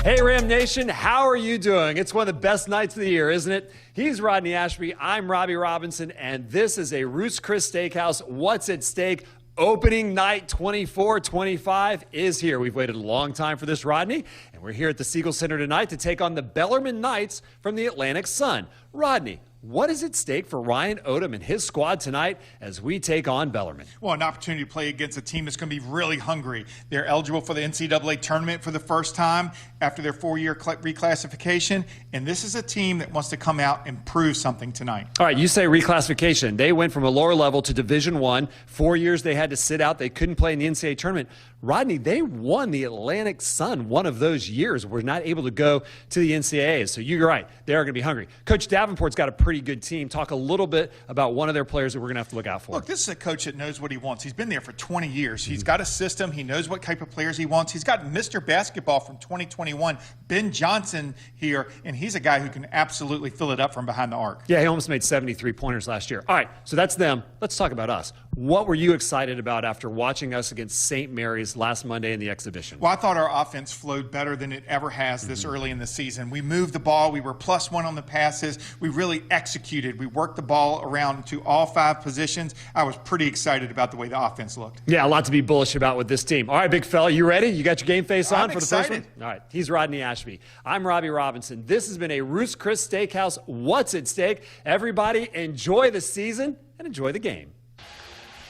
Hey, Ram Nation, how are you doing? It's one of the best nights of the year, isn't it? He's Rodney Ashby, I'm Robbie Robinson, and this is a Ruth's Chris Steakhouse What's at Stake. Opening night 24-25 is here. We've waited a long time for this, Rodney, and we're here at the Siegel Center tonight to take on the Bellarmine Knights from the Atlantic Sun. Rodney, what is at stake for Ryan Odom and his squad tonight as we take on Bellarmine? Well, an opportunity to play against a team that's going to be really hungry. They're eligible for the NCAA tournament for the first time after their 4-year reclassification, and this is a team that wants to come out and prove something tonight. All right, you say reclassification. They went from a lower level to Division I. 4 years they had to sit out. They couldn't play in the NCAA tournament. Rodney, they won the Atlantic Sun one of those years. Were not able to go to the NCAAs. So you're right. They are going to be hungry. Coach Davenport's got a pretty good team. Talk a little bit about one of their players that we're going to have to look out for. Look, this is a coach that knows what he wants. He's been there for 20 years. He's got a system. He knows what type of players he wants. He's got Mr. Basketball from 2021, Ben Johnson here, and he's a guy who can absolutely fill it up from behind the arc. Yeah, he almost made 73 pointers last year. All right, so that's them. Let's talk about us. What were you excited about after watching us against St. Mary's last Monday in the exhibition? Well, I thought our offense flowed better than it ever has this early in the season. We moved the ball. We were +1 on the passes. We really executed. We worked the ball around to all 5 positions. I was pretty excited about the way the offense looked. Yeah, a lot to be bullish about with this team. All right, big fella, you ready? You got your game face on for the first one? All right, he's Rodney Ashby. I'm Robbie Robinson. This has been a Ruth's Chris Steakhouse What's at Stake. Everybody enjoy the season and enjoy the game.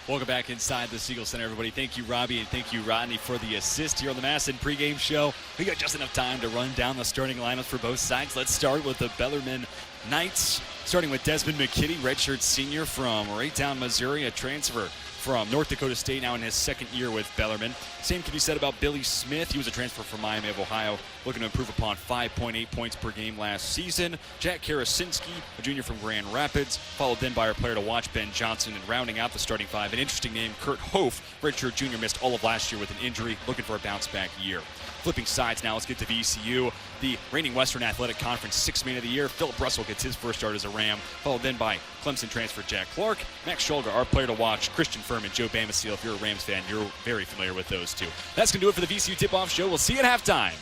Welcome back inside the Siegel Center, everybody. Thank you, Robbie, and thank you, Rodney, for the assist here on the Masson pregame show. We got just enough time to run down the starting lineups for both sides. Let's start with the Bellarmine Knights, starting with Desmond McKinney, redshirt senior from Raytown, Missouri, a transfer from North Dakota State, now in his second year with Bellarmine. Same can be said about Billy Smith. He was a transfer from Miami of Ohio, looking to improve upon 5.8 points per game last season. Jack Karasinski, a junior from Grand Rapids, followed then by our player to watch, Ben Johnson, and rounding out the starting 5, an interesting name, Kurt Hof, redshirt junior, missed all of last year with an injury, looking for a bounce-back year. Flipping sides now, let's get to VCU. The reigning Western Athletic Conference 6th Man of the Year, Phillip Russell gets his first start as a Ram, followed then by Clemson transfer Jack Clark, Max Shulga, our player to watch, Christian Furman, Joe Bamisile. If you're a Rams fan, you're very familiar with those two. That's going to do it for the VCU tip-off show. We'll see you at halftime.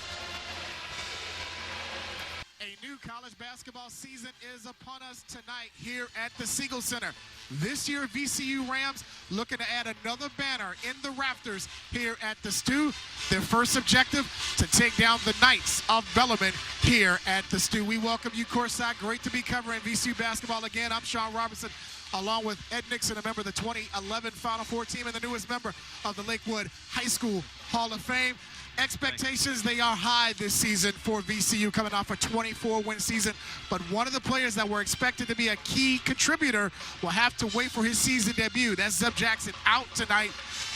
A new college basketball season is upon us tonight here at the Siegel Center. This year, VCU Rams looking to add another banner in the rafters here at the Stew. Their first objective, to take down the Knights of Bellarmine here at the Stew. We welcome you courtside. Great to be covering VCU basketball again. I'm Sean Robertson, along with Ed Nixon, a member of the 2011 Final Four team and the newest member of the Lakewood High School Hall of Fame. Expectations, they are high this season for VCU, coming off a 24-win season. But one of the players that were expected to be a key contributor will have to wait for his season debut. That's Zeb Jackson, out tonight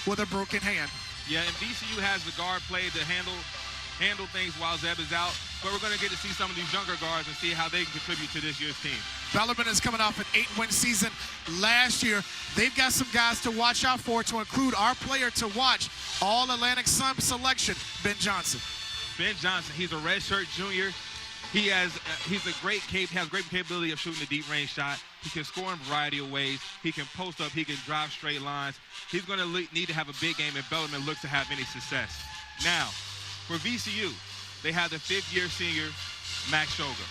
with a broken hand. Yeah, and VCU has the guard play to handle things while Zeb is out. But we're going to get to see some of these younger guards and see how they can contribute to this year's team. Bellarmine is coming off an 8-win season last year. They've got some guys to watch out for, to include our player to watch, All-Atlantic Sun selection, Ben Johnson. Ben Johnson, he's a redshirt junior. He has great capability of shooting a deep range shot. He can score in a variety of ways. He can post up. He can drive straight lines. He's going to need to have a big game if Bellarmine looks to have any success. Now, for VCU, they have the 5th-year senior, Max Shulga.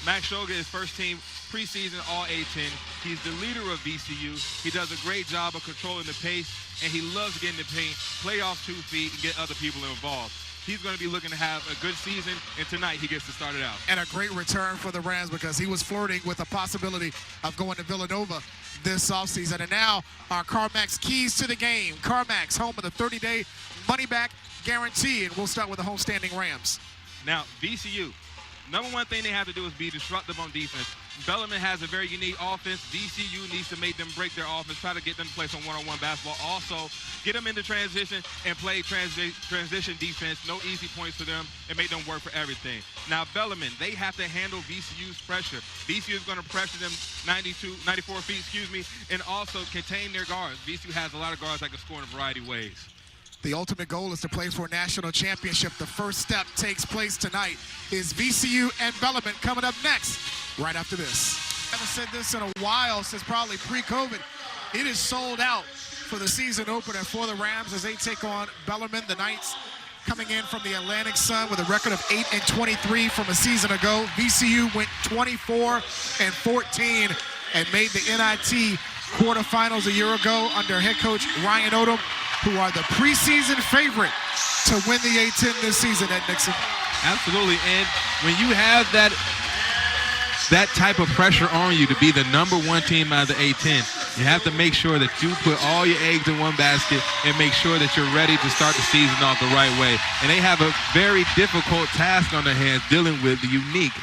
Max Shulga is first-team preseason All-A-10. He's the leader of VCU. He does a great job of controlling the pace, and he loves getting the paint, play off 2 feet, and get other people involved. He's going to be looking to have a good season, and tonight he gets to start it out. And a great return for the Rams, because he was flirting with the possibility of going to Villanova this offseason. And now our CarMax keys to the game. CarMax, home of the 30-day money-back guarantee, and we'll start with the homestanding Rams. Now, VCU, number one thing they have to do is be disruptive on defense. Bellarmine has a very unique offense. VCU needs to make them break their offense, try to get them to play some one-on-one basketball. Also, get them into transition and play transition defense. No easy points for them, and make them work for everything. Now, Bellarmine, they have to handle VCU's pressure. VCU is going to pressure them 94 feet, and also contain their guards. VCU has a lot of guards that can score in a variety of ways. The ultimate goal is to play for a national championship. The first step takes place tonight. Is VCU and Bellarmine coming up next, right after this. I haven't said this in a while, since probably pre-COVID. It is sold out for the season opener for the Rams as they take on Bellarmine. The Knights coming in from the Atlantic Sun with a record of 8-23 from a season ago. VCU went 24-14 and made the NIT quarterfinals a year ago under head coach Ryan Odom, who are the preseason favorite to win the A-10 this season at Nixon. Absolutely, and when you have that type of pressure on you to be the #1 team out of the A-10, you have to make sure that you put all your eggs in one basket and make sure that you're ready to start the season off the right way. And they have a very difficult task on their hands dealing with the unique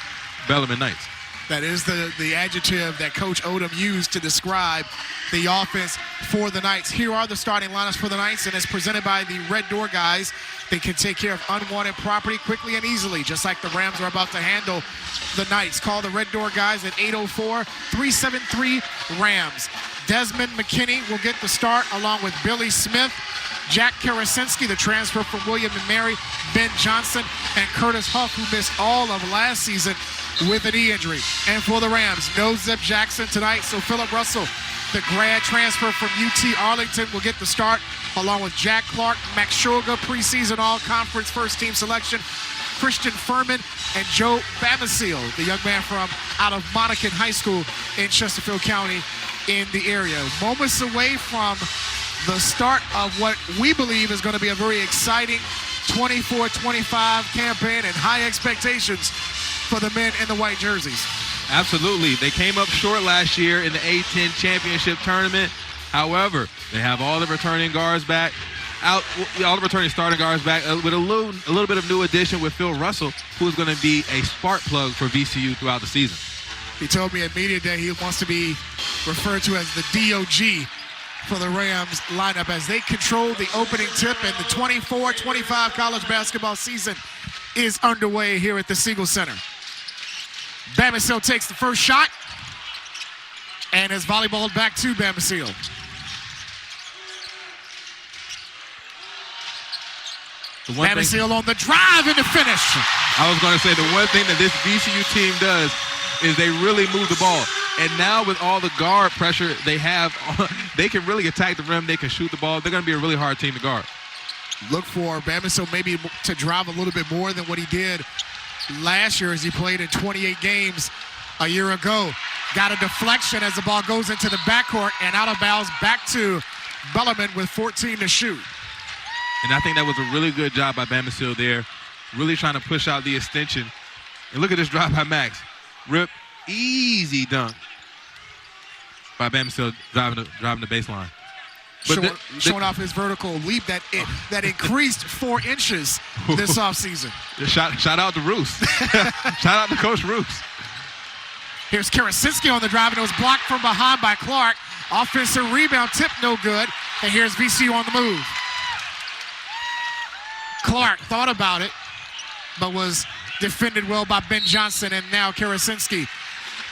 Bellarmine Knights. That is the adjective that Coach Odom used to describe the offense for the Knights. Here are the starting lineups for the Knights, and it's presented by the Red Door guys. They can take care of unwanted property quickly and easily, just like the Rams are about to handle the Knights. Call the Red Door guys at 804-373-RAMS. Desmond McKinney will get the start along with Billy Smith, Jack Karasinski, the transfer from William & Mary, Ben Johnson, and Curtis Huff, who missed all of last season with a knee injury. And for the Rams, no Zeb Jackson tonight, so Phillip Russell, the grad transfer from UT Arlington, will get the start along with Jack Clark, Max Shulga, preseason all-conference first-team selection, Christian Furman, and Joe Bamisile, the young man from out of Monacan High School in Chesterfield County in the area. Moments away from the start of what we believe is going to be a very exciting 24-25 campaign and high expectations for the men in the white jerseys. Absolutely. They came up short last year in the A-10 championship tournament. However, they have all the returning guards back, all the returning starting guards back, with a little bit of new addition with Phil Russell, who is going to be a spark plug for VCU throughout the season. He told me at media day he wants to be referred to as the DOG for the Rams lineup as they control the opening tip, and the 24-25 college basketball season is underway here at the Siegel Center. Bamisile takes the first shot and is volleyballed back to Bamisile. Bamisile on the drive and the finish. I was going to say the one thing that this VCU team does is they really move the ball. And now with all the guard pressure they have, they can really attack the rim. They can shoot the ball. They're going to be a really hard team to guard. Look for Bamisile maybe to drive a little bit more than what he did last year as he played in 28 games a year ago. Got a deflection as the ball goes into the backcourt and out of bounds back to Bellarmine with 14 to shoot. And I think that was a really good job by Bamisile there, really trying to push out the extension. And look at this drive by Max. Rip, easy dunk by Bamisile driving the baseline. But showing off his vertical leap that increased 4 inches this offseason. Shout out to Roos. Shout out to Coach Roos. Here's Karasinski on the drive, and it was blocked from behind by Clark. Offensive rebound, tip no good. And here's VCU on the move. Clark thought about it, but was defended well by Ben Johnson, and now Karasinski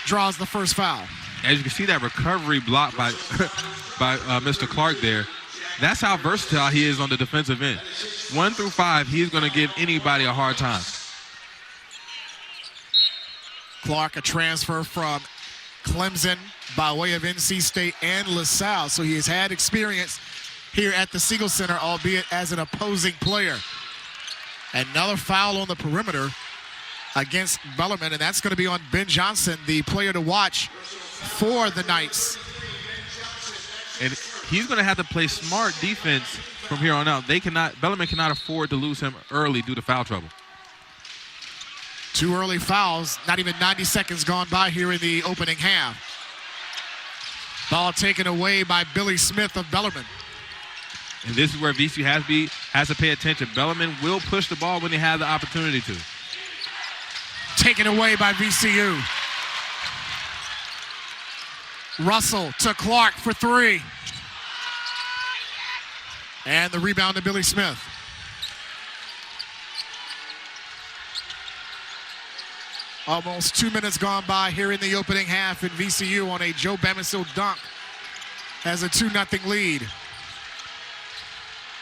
draws the first foul. As you can see, that recovery block by Mr. Clark there. That's how versatile he is on the defensive end. 1 through 5, he's going to give anybody a hard time. Clark, a transfer from Clemson by way of NC State and LaSalle, so he has had experience here at the Siegel Center, albeit as an opposing player. Another foul on the perimeter against Bellarmine, and that's going to be on Ben Johnson, the player to watch for the Knights. And he's going to have to play smart defense from here on out. Bellarmine cannot afford to lose him early due to foul trouble. 2 early fouls, not even 90 seconds gone by here in the opening half. Ball taken away by Billy Smith of Bellarmine. And this is where VCU has to pay attention. Bellarmine will push the ball when they have the opportunity to. Taken away by VCU. Russell to Clark for 3. And the rebound to Billy Smith. Almost 2 minutes gone by here in the opening half, and VCU on a Joe Bamisile dunk has a 2-0 lead.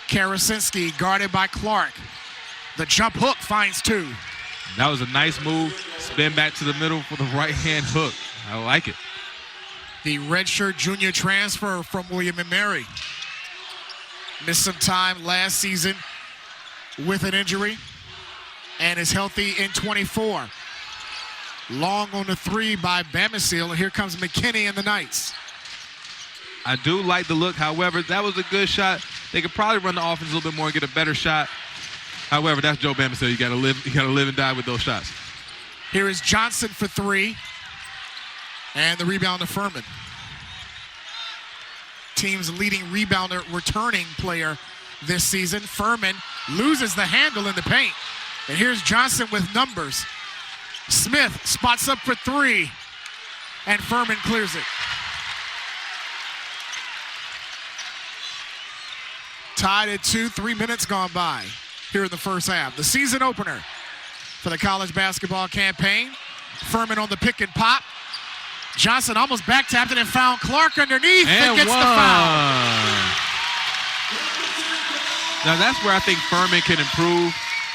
Karasinski guarded by Clark. The jump hook finds 2. That was a nice move. Spin back to the middle for the right-hand hook. I like it. The redshirt junior transfer from William & Mary. Missed some time last season with an injury and is healthy in 24. Long on the three by Bamisile, and here comes McKinney and the Knights. I do like the look. However, that was a good shot. They could probably run the offense a little bit more and get a better shot. However, that's Joe Bamisile. You gotta live and die with those shots. Here is Johnson for three. And the rebound to Furman. Team's leading rebounder, returning player this season. Furman loses the handle in the paint. And here's Johnson with numbers. Smith spots up for three. And Furman clears it. Tied at 2, 3 minutes gone by here in the first half. The season opener for the college basketball campaign. Furman on the pick and pop. Johnson almost back tapped it and found Clark underneath and gets the foul. Now that's where I think Furman can improve.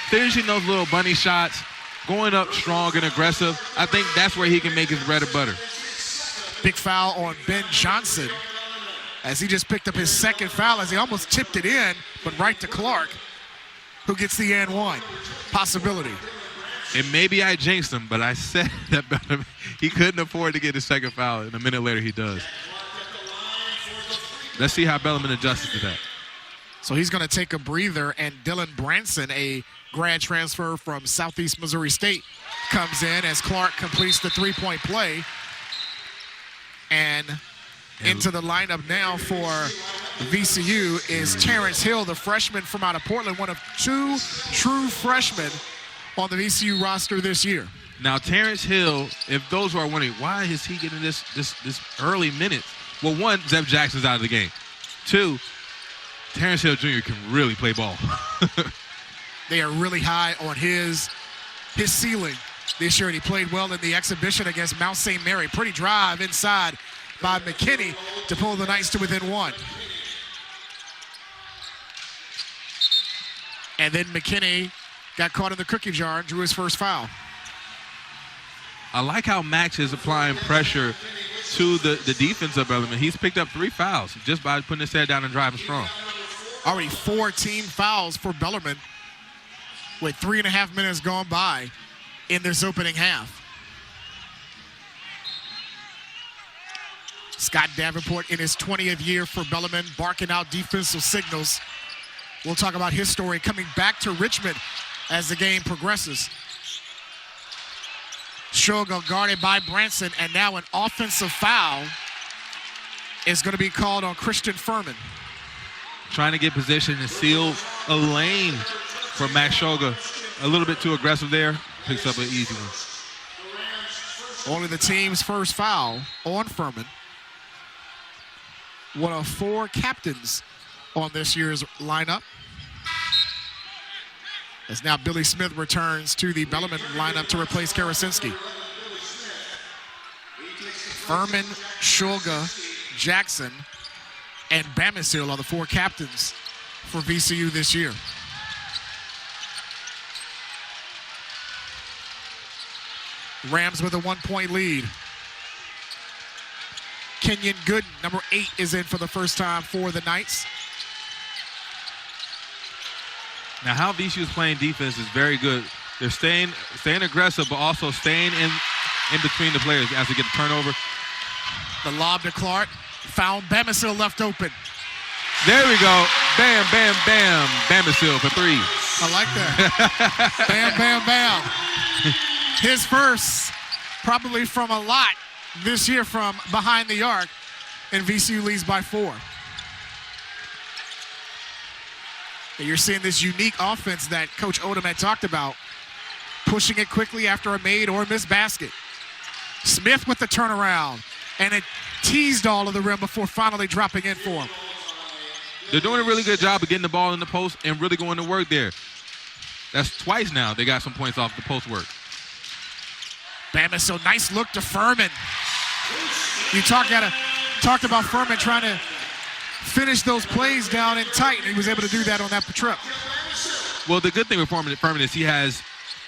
Finishing those little bunny shots, going up strong and aggressive. I think that's where he can make his bread and butter. Big foul on Ben Johnson as he just picked up his second foul as he almost tipped it in, but right to Clark, who gets the and one. Possibility. And maybe I jinxed him, but I said that Bellarmine, he couldn't afford to get his second foul, and a minute later he does. Let's see how Bellarmine adjusts to that. So he's going to take a breather, and Dylan Branson, a grad transfer from Southeast Missouri State, comes in as Clark completes the three-point play. And into the lineup now for VCU is Terrence Hill, the freshman from out of Portland, one of two true freshmen on the VCU roster this year. Now, Terrence Hill, if those who are wondering, why is he getting this early minutes? Well, one, Zeb Jackson's out of the game. Two, Terrence Hill Jr. can really play ball. They are really high on his ceiling this year, and he played well in the exhibition against Mount St. Mary. Pretty drive inside by McKinney to pull the Knights to within one. And then McKinney got caught in the cookie jar and drew his first foul. I like how Max is applying pressure to the defense of Bellarmine. He's picked up 3 fouls just by putting his head down and driving strong. Already 4 team fouls for Bellarmine with 3.5 minutes gone by in this opening half. Scott Davenport in his 20th year for Bellarmine, barking out defensive signals. We'll talk about his story coming back to Richmond as the game progresses. Shulga guarded by Branson, and now an offensive foul is going to be called on Christian Furman. Trying to get position and seal a lane for Max Shulga. A little bit too aggressive there. Picks up an easy one. Only the team's first foul on Furman. One of 4 captains on this year's lineup. As now Billy Smith returns to the Bellarmine lineup to replace Karasinski. Furman, Shulga, Jackson, and Bamisile are the 4 captains for VCU this year. Rams with a 1-point lead. Kenyon Gooden, number 8, is in for the first time for the Knights. Now, how VCU is playing defense is very good. They're staying aggressive, but also staying in between the players as they get a turnover. The lob to Clark, found Bamisile left open. There we go. Bam, bam, bam. Bamisile for 3. I like that. Bam, bam, bam. His first, probably from a lot this year from behind the arc, and VCU leads by 4. And you're seeing this unique offense that Coach Odom had talked about, pushing it quickly after a made or missed basket. Smith with the turnaround, and it teased all of the rim before finally dropping in for him. They're doing a really good job of getting the ball in the post and really going to work there. That's twice now they got some points off the post work. Bamisile, nice look to Furman. You talked about Furman trying to finish those plays down and tight, and he was able to do that on that trip. Well, the good thing with Furman is he has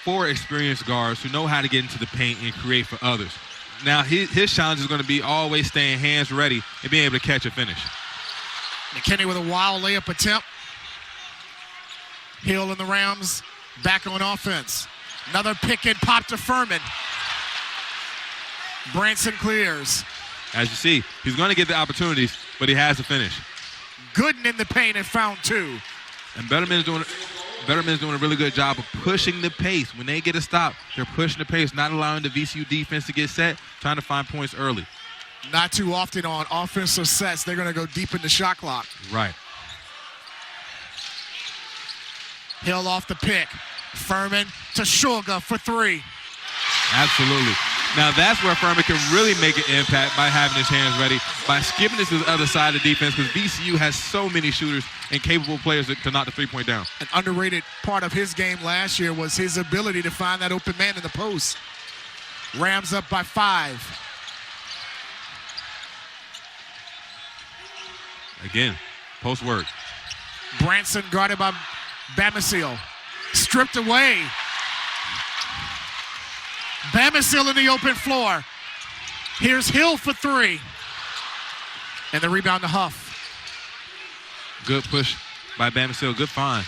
4 experienced guards who know how to get into the paint and create for others. Now, his challenge is going to be always staying hands ready and being able to catch a finish. McKinney with a wild layup attempt. Hill and the Rams back on offense. Another pick and pop to Furman. Branson clears. As you see, he's going to get the opportunities, but he has to finish. Gooden in the paint and found 2. And Bellarmine's doing a really good job of pushing the pace. When they get a stop, they're pushing the pace, not allowing the VCU defense to get set, trying to find points early. Not too often on offensive sets, they're going to go deep in the shot clock. Right. Hill off the pick. Furman to Shulga for 3. Absolutely. Now that's where Furman can really make an impact by having his hands ready, by skipping this to the other side of the defense, because VCU has so many shooters and capable players to knock the three-point down. An underrated part of his game last year was his ability to find that open man in the post. Rams up by 5. Again, post work. Branson guarded by Bamisile. Stripped away. Bamisile in the open floor. Here's Hill for 3. And the rebound to Huff. Good push by Bamisile. Good find.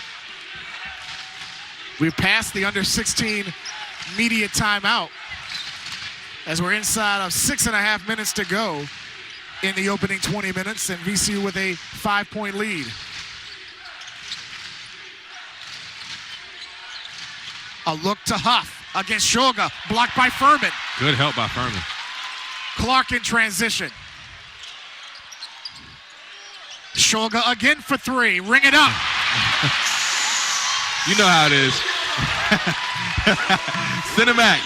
We've passed the under 16 media timeout as we're inside of 6.5 minutes to go in the opening 20 minutes, and VCU with a 5-point lead. A look to Huff against Shulga, blocked by Furman. Good help by Furman. Clark in transition. Shulga again for 3, ring it up. You know how it is. Cinemax.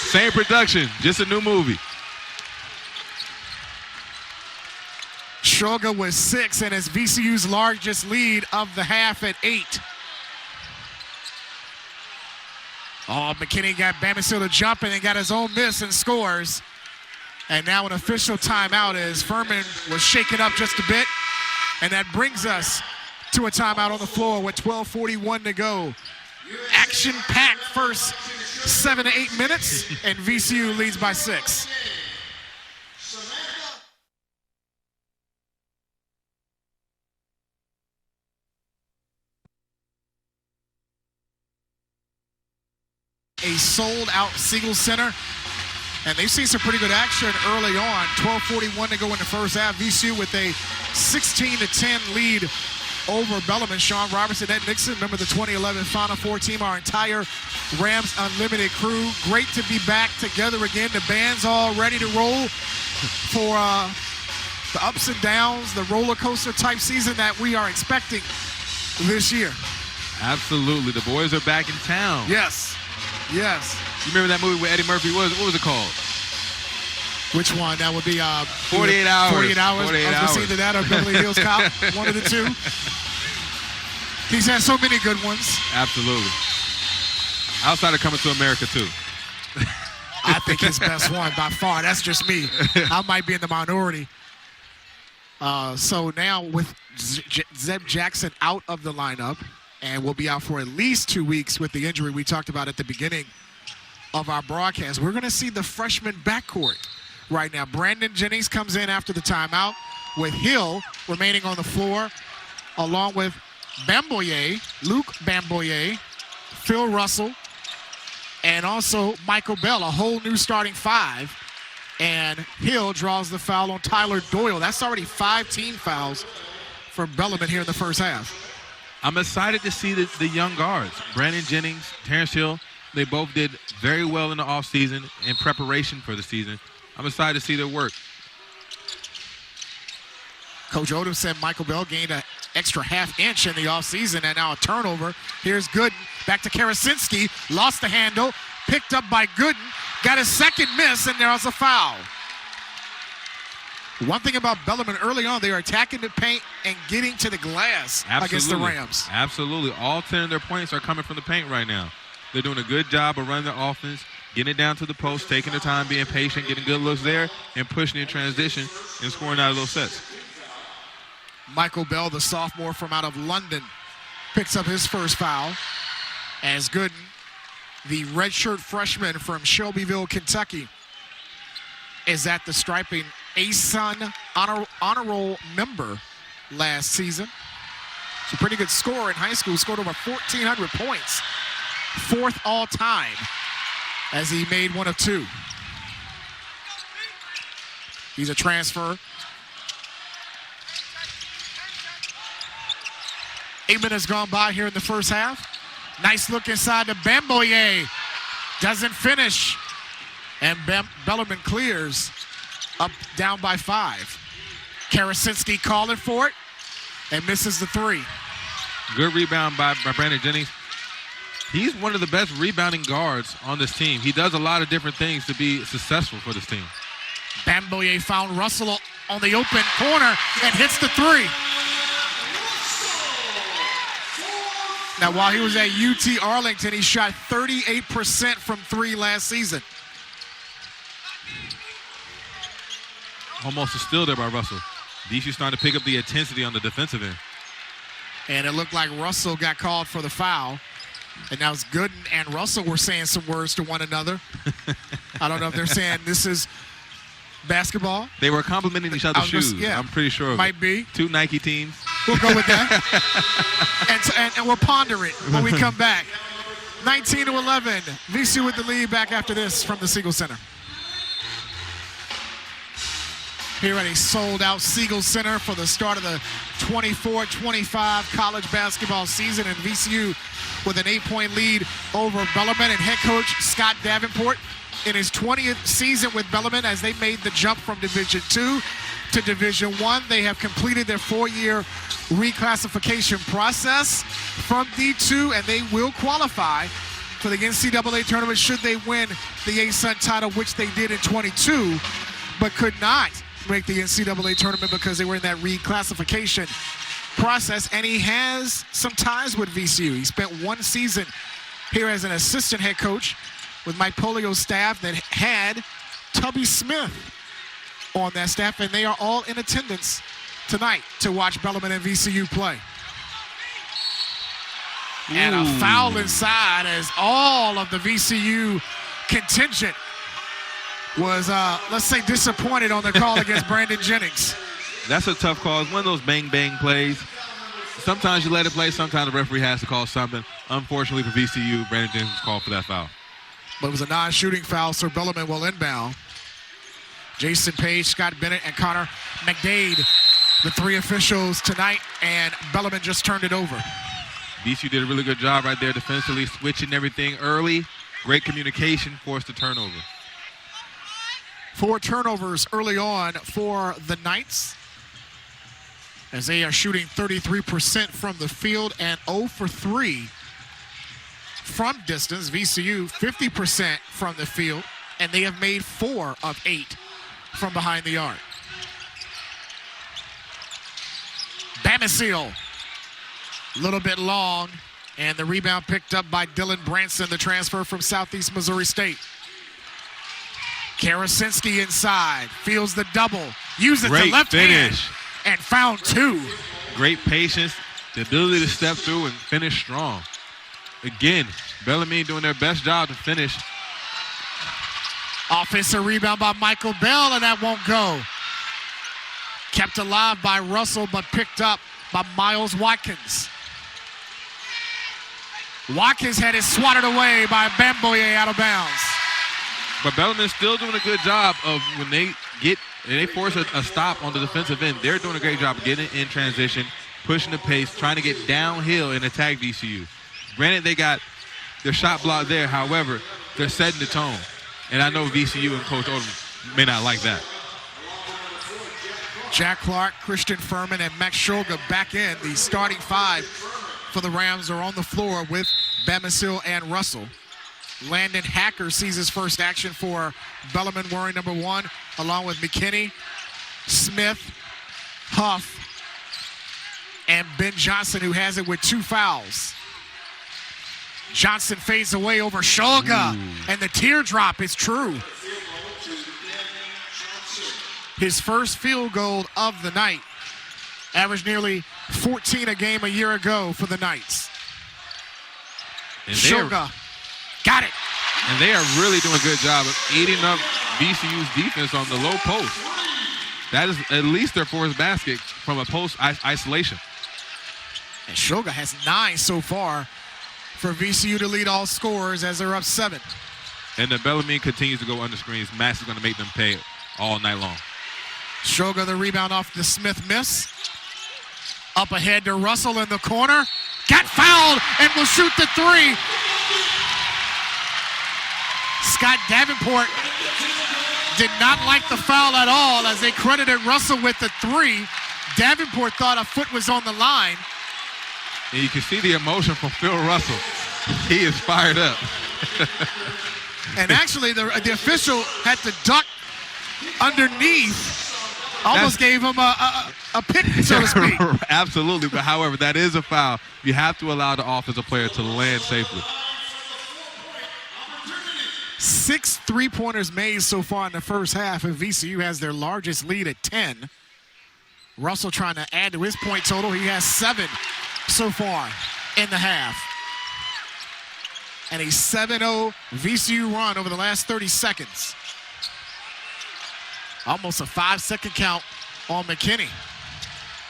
Same production, just a new movie. Shulga with 6 and is VCU's largest lead of the half at 8. Oh, McKinney got Bamisile to jump and then got his own miss and scores. And now an official timeout as Furman was shaken up just a bit. And that brings us to a timeout on the floor with 12:41 to go. Action-packed first 7 to 8 minutes, and VCU leads by 6. A sold-out Siegel Center, and they've seen some pretty good action early on. 12:41 to go in the first half. VCU with a 16-10 lead over Bellarmine. Sean Robertson, Ed Nixon, remember the 2011 Final Four team, our entire Rams Unlimited crew. Great to be back together again. The band's all ready to roll for the ups and downs, the roller coaster type season that we are expecting this year. Absolutely. The boys are back in town. Yes. Yes. You remember that movie where Eddie Murphy was? What was it called? Which one? That would be 48 Hours. 48 Hours. 48 I was going to say either that or Beverly Hills Cop. One of the two. He's had so many good ones. Absolutely. Outside of Coming to America, too. I think his best one by far. That's just me. I might be in the minority. So now with Zeb Jackson out of the lineup, and will be out for at least 2 weeks with the injury we talked about at the beginning of our broadcast, we're going to see the freshman backcourt right now. Brandon Jennings comes in after the timeout with Hill remaining on the floor, along with Luke Bamboye, Phil Russell, and also Michael Bell, a whole new starting 5. And Hill draws the foul on Tyler Doyle. That's already 5 team fouls for Bellarmine here in the first half. I'm excited to see the young guards. Brandon Jennings, Terrence Hill, they both did very well in the offseason in preparation for the season. I'm excited to see their work. Coach Odom said Michael Bell gained an extra half-inch in the offseason, and now a turnover. Here's Gooden, back to Karasinski, lost the handle, picked up by Gooden, got his second miss, and there's a foul. One thing about Bellarmine early on, they are attacking the paint and getting to the glass against the Rams. Absolutely. All 10 of their points are coming from the paint right now. They're doing a good job of running their offense, getting it down to the post, taking their time, being patient, getting good looks there, and pushing in transition and scoring out of those sets. Michael Bell, the sophomore from out of London, picks up his first foul as Gooden, the redshirt freshman from Shelbyville, Kentucky, is at the striping. ASUN honor roll member last season. He's a pretty good scorer in high school. Scored over 1,400 points. 4th all time as he made 1 of 2. He's a transfer. 8 minutes gone by here in the first half. Nice look inside to Bamboye. Doesn't finish. And Bellarmine clears up down by 5. Karasinski calling for it and misses the 3. Good rebound by Brandon Jennings. He's one of the best rebounding guards on this team. He does a lot of different things to be successful for this team. Bamboye found Russell on the open corner and hits the 3. Now, while he was at UT Arlington, he shot 38% from 3 last season. Almost a steal there by Russell. VCU starting to pick up the intensity on the defensive end. And it looked like Russell got called for the foul. And now it's Gooden and Russell were saying some words to one another. I don't know if they're saying this is basketball. They were complimenting each other's shoes. Yeah, I'm pretty sure. Might be. 2 Nike teams. We'll go with that. and we'll ponder it when we come back. 19-11. VCU with the lead back after this from the Siegel Center. Here at a sold-out Siegel Center for the start of the 24-25 college basketball season, and VCU with an 8-point lead over Bellarmine and head coach Scott Davenport in his 20th season with Bellarmine as they made the jump from Division II to Division I. They have completed their 4-year reclassification process from D2, and they will qualify for the NCAA tournament should they win the ASUN title, which they did in 22, but could not make the NCAA tournament because they were in that reclassification process. And he has some ties with VCU. He spent 1 season here as an assistant head coach with Mike Polio's staff that had Tubby Smith on that staff, and they are all in attendance tonight to watch Bellarmine and VCU play. And a foul inside as all of the VCU contingent was, let's say, disappointed on the call against Brandon Jennings. That's a tough call. It's one of those bang-bang plays. Sometimes you let it play. Sometimes the referee has to call something. Unfortunately for VCU, Brandon Jennings was called for that foul. But it was a non-shooting foul, so Bellarmine will inbound. Jason Page, Scott Bennett, and Connor McDade, the 3 officials tonight, and Bellarmine just turned it over. VCU did a really good job right there defensively, switching everything early. Great communication, forced a turnover. 4 turnovers early on for the Knights as they are shooting 33% from the field and 0 for 3 from distance. VCU 50% from the field, and they have made 4 of 8 from behind the arc. Bamisile, a little bit long, and the rebound picked up by Dylan Branson, the transfer from Southeast Missouri State. Karasinski inside, feels the double, uses the left hand, and found 2. Great patience, the ability to step through and finish strong. Again, Bellarmine doing their best job to finish. Offensive rebound by Michael Bell, and that won't go. Kept alive by Russell, but picked up by Miles Watkins. Watkins had it swatted away by Bamboye out of bounds. But Bellarmine's still doing a good job of when they force a stop on the defensive end. They're doing a great job getting in transition, pushing the pace, trying to get downhill and attack VCU. Granted, they got their shot block there. However, they're setting the tone. And I know VCU and Coach Odom may not like that. Jack Clark, Christian Furman, and Max Shulga back in. The starting 5 for the Rams are on the floor with Bamisile and Russell. Landon Hacker sees his first action for Bellarmine wearing number 1, along with McKinney, Smith, Huff, and Ben Johnson, who has it with 2 fouls. Johnson fades away over Shulga, and the teardrop is true. His first field goal of the night. Averaged nearly 14 a game a year ago for the Knights. Shulga got it. And they are really doing a good job of eating up VCU's defense on the low post. That is at least their 4th basket from a post isolation. And Shulga has 9 so far for VCU to lead all scorers as they're up 7. And the Bellarmine continues to go under screens. Max is going to make them pay all night long. Shulga the rebound off the Smith miss. Up ahead to Russell in the corner. Got fouled and will shoot the 3. Scott Davenport did not like the foul at all as they credited Russell with the 3. Davenport thought a foot was on the line. And you can see the emotion from Phil Russell. He is fired up. And actually, the official had to duck underneath. Almost gave him a pick, so to speak. Absolutely, but however, that is a foul. You have to allow the offensive player to land safely. 6 3-pointers made so far in the first half, and VCU has their largest lead at 10. Russell trying to add to his point total. He has 7 so far in the half. And a 7-0 VCU run over the last 30 seconds. Almost a 5-second count on McKinney.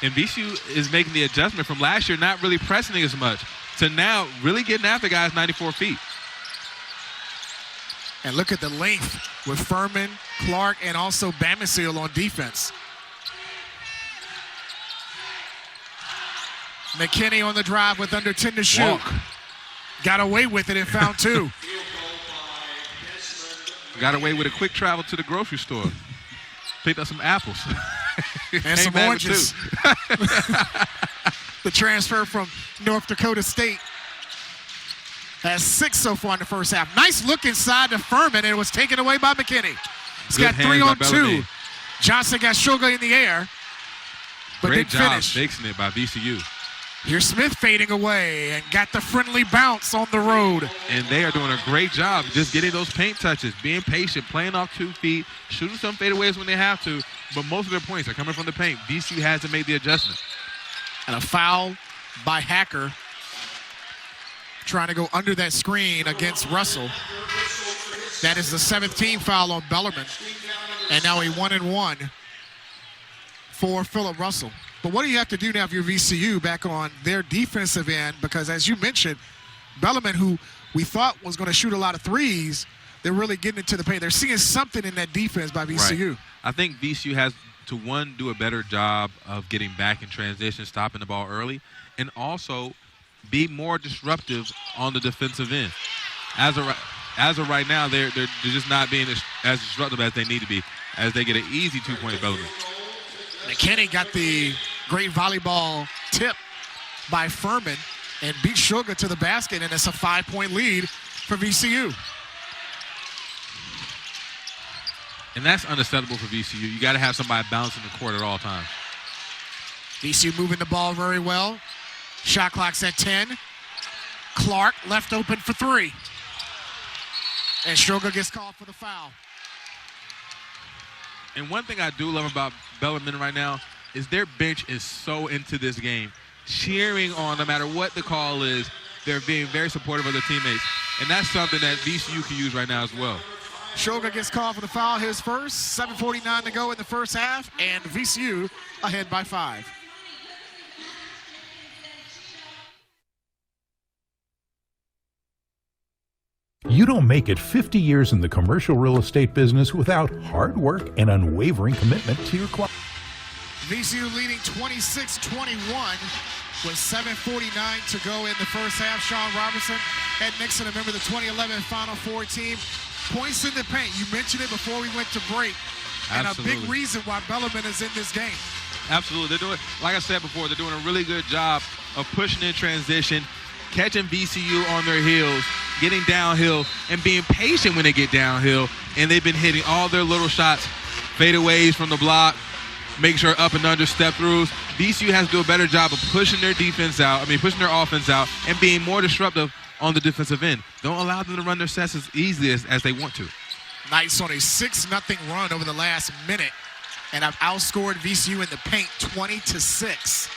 And VCU is making the adjustment from last year, not really pressing as much, to now really getting after guys 94 feet. And look at the length with Furman, Clark, and also Bamisile on defense. McKinney on the drive with under 10 to shoot. Walk. Got away with it and found 2. Got away with a quick travel to the grocery store. Picked up some apples. And some oranges. The transfer from North Dakota State has 6 so far in the first half. Nice look inside to Furman, and it was taken away by McKinney. He's got 3 on 2. Johnson got Shulga in the air, but Great didn't job finish. fixing it by VCU. Here's Smith fading away and got the friendly bounce on the road. And they are doing a great job just getting those paint touches, being patient, playing off 2 feet, shooting some fadeaways when they have to, but most of their points are coming from the paint. VCU hasn't made the adjustment. And a foul by Hacker, trying to go under that screen against Russell. That is the 7th team foul on Bellarmine. And now a 1-and-1 for Phillip Russell. But what do you have to do now if you're VCU back on their defensive end? Because as you mentioned, Bellarmine, who we thought was going to shoot a lot of threes, they're really getting into the paint. They're seeing something in that defense by VCU. Right. I think VCU has to, one, do a better job of getting back in transition, stopping the ball early, and also be more disruptive on the defensive end. As of right now, they're just not being as disruptive as they need to be, as they get an easy 2-point Bellarmine. McKinney got the great volleyball tip by Furman and beat Shulga to the basket, and it's a 5-point lead for VCU. And that's unacceptable for VCU. You got to have somebody bouncing the court at all times. VCU moving the ball very well. Shot clock's at 10. Clark left open for 3. And Shulga gets called for the foul. And one thing I do love about Bellarmine right now is their bench is so into this game, cheering on no matter what the call is. They're being very supportive of their teammates. And that's something that VCU can use right now as well. Shulga gets called for the foul, his first. 7:49 to go in the first half, and VCU ahead by 5. You don't make it 50 years in the commercial real estate business without hard work and unwavering commitment to your client. VCU leading 26-21 with 7:49 to go in the first half. Sean Robertson, Ed Nixon, a member of the 2011 Final Four team. Points in the paint. You mentioned it before we went to break. And Absolutely. a big reason why Bellarmine is in this game. Absolutely. They're doing, like I said before, they're doing a really good job of pushing in transition, catching VCU on their heels, getting downhill, and being patient when they get downhill. And they've been hitting all their little shots, fadeaways from the block, make sure up and under step-throughs. VCU has to do a better job of pushing their defense out, pushing their offense out, and being more disruptive on the defensive end. Don't allow them to run their sets as easily as they want to. Nice on a 6-0 run over the last minute. And I've outscored VCU in the paint 20-6.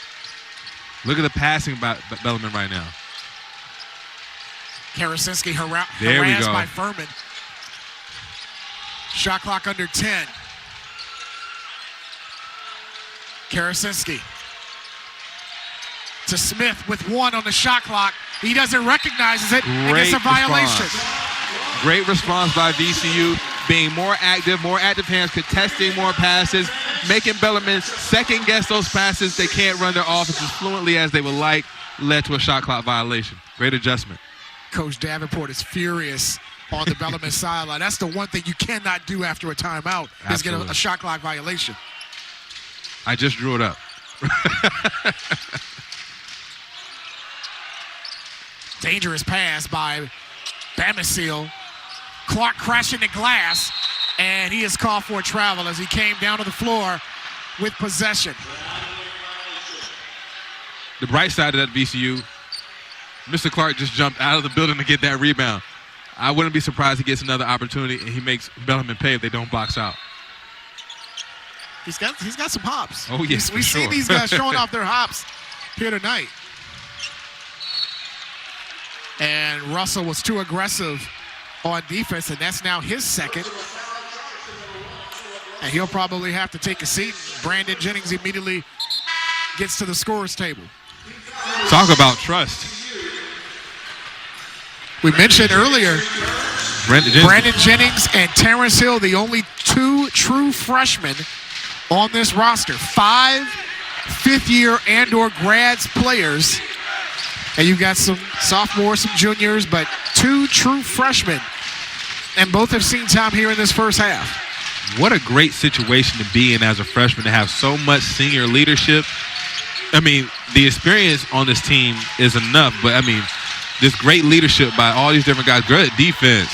Look at the passing by Bellarmine right now. Karasinski There we harassed go. by Furman. Shot clock under 10. Karasinski to Smith with 1 on the shot clock. He doesn't recognize it, and Great it's a violation. response. Great response by VCU, being more active hands, contesting more passes, making Bellarmine second-guess those passes. They can't run their offense as fluently as they would like, led to a shot clock violation. Great adjustment. Coach Davenport is furious on the Bellarmine sideline. That's the one thing you cannot do after a timeout, is get a shot clock violation. I just drew it up. Dangerous pass by Bamisile. Clark crashing the glass, and he is called for a travel as he came down to the floor with possession. The bright side of that VCU, Mr. Clark just jumped out of the building to get that rebound. I wouldn't be surprised he gets another opportunity and he makes Bellarmine pay if they don't box out. He's got some hops. Oh, yes, we see these guys showing off their hops here tonight. And Russell was too aggressive on defense, and that's now his second. And he'll probably have to take a seat. Brandon Jennings immediately gets to the scorer's table. Talk about trust. We mentioned earlier Brandon Jennings and Terrence Hill, the only 2 true freshmen on this roster. 5 fifth-year and/or grads players. And you've got some sophomores, some juniors, but 2 true freshmen. And both have seen time here in this first half. What a great situation to be in as a freshman, to have so much senior leadership. I mean, the experience on this team is enough, but I mean, this great leadership by all these different guys. Great defense.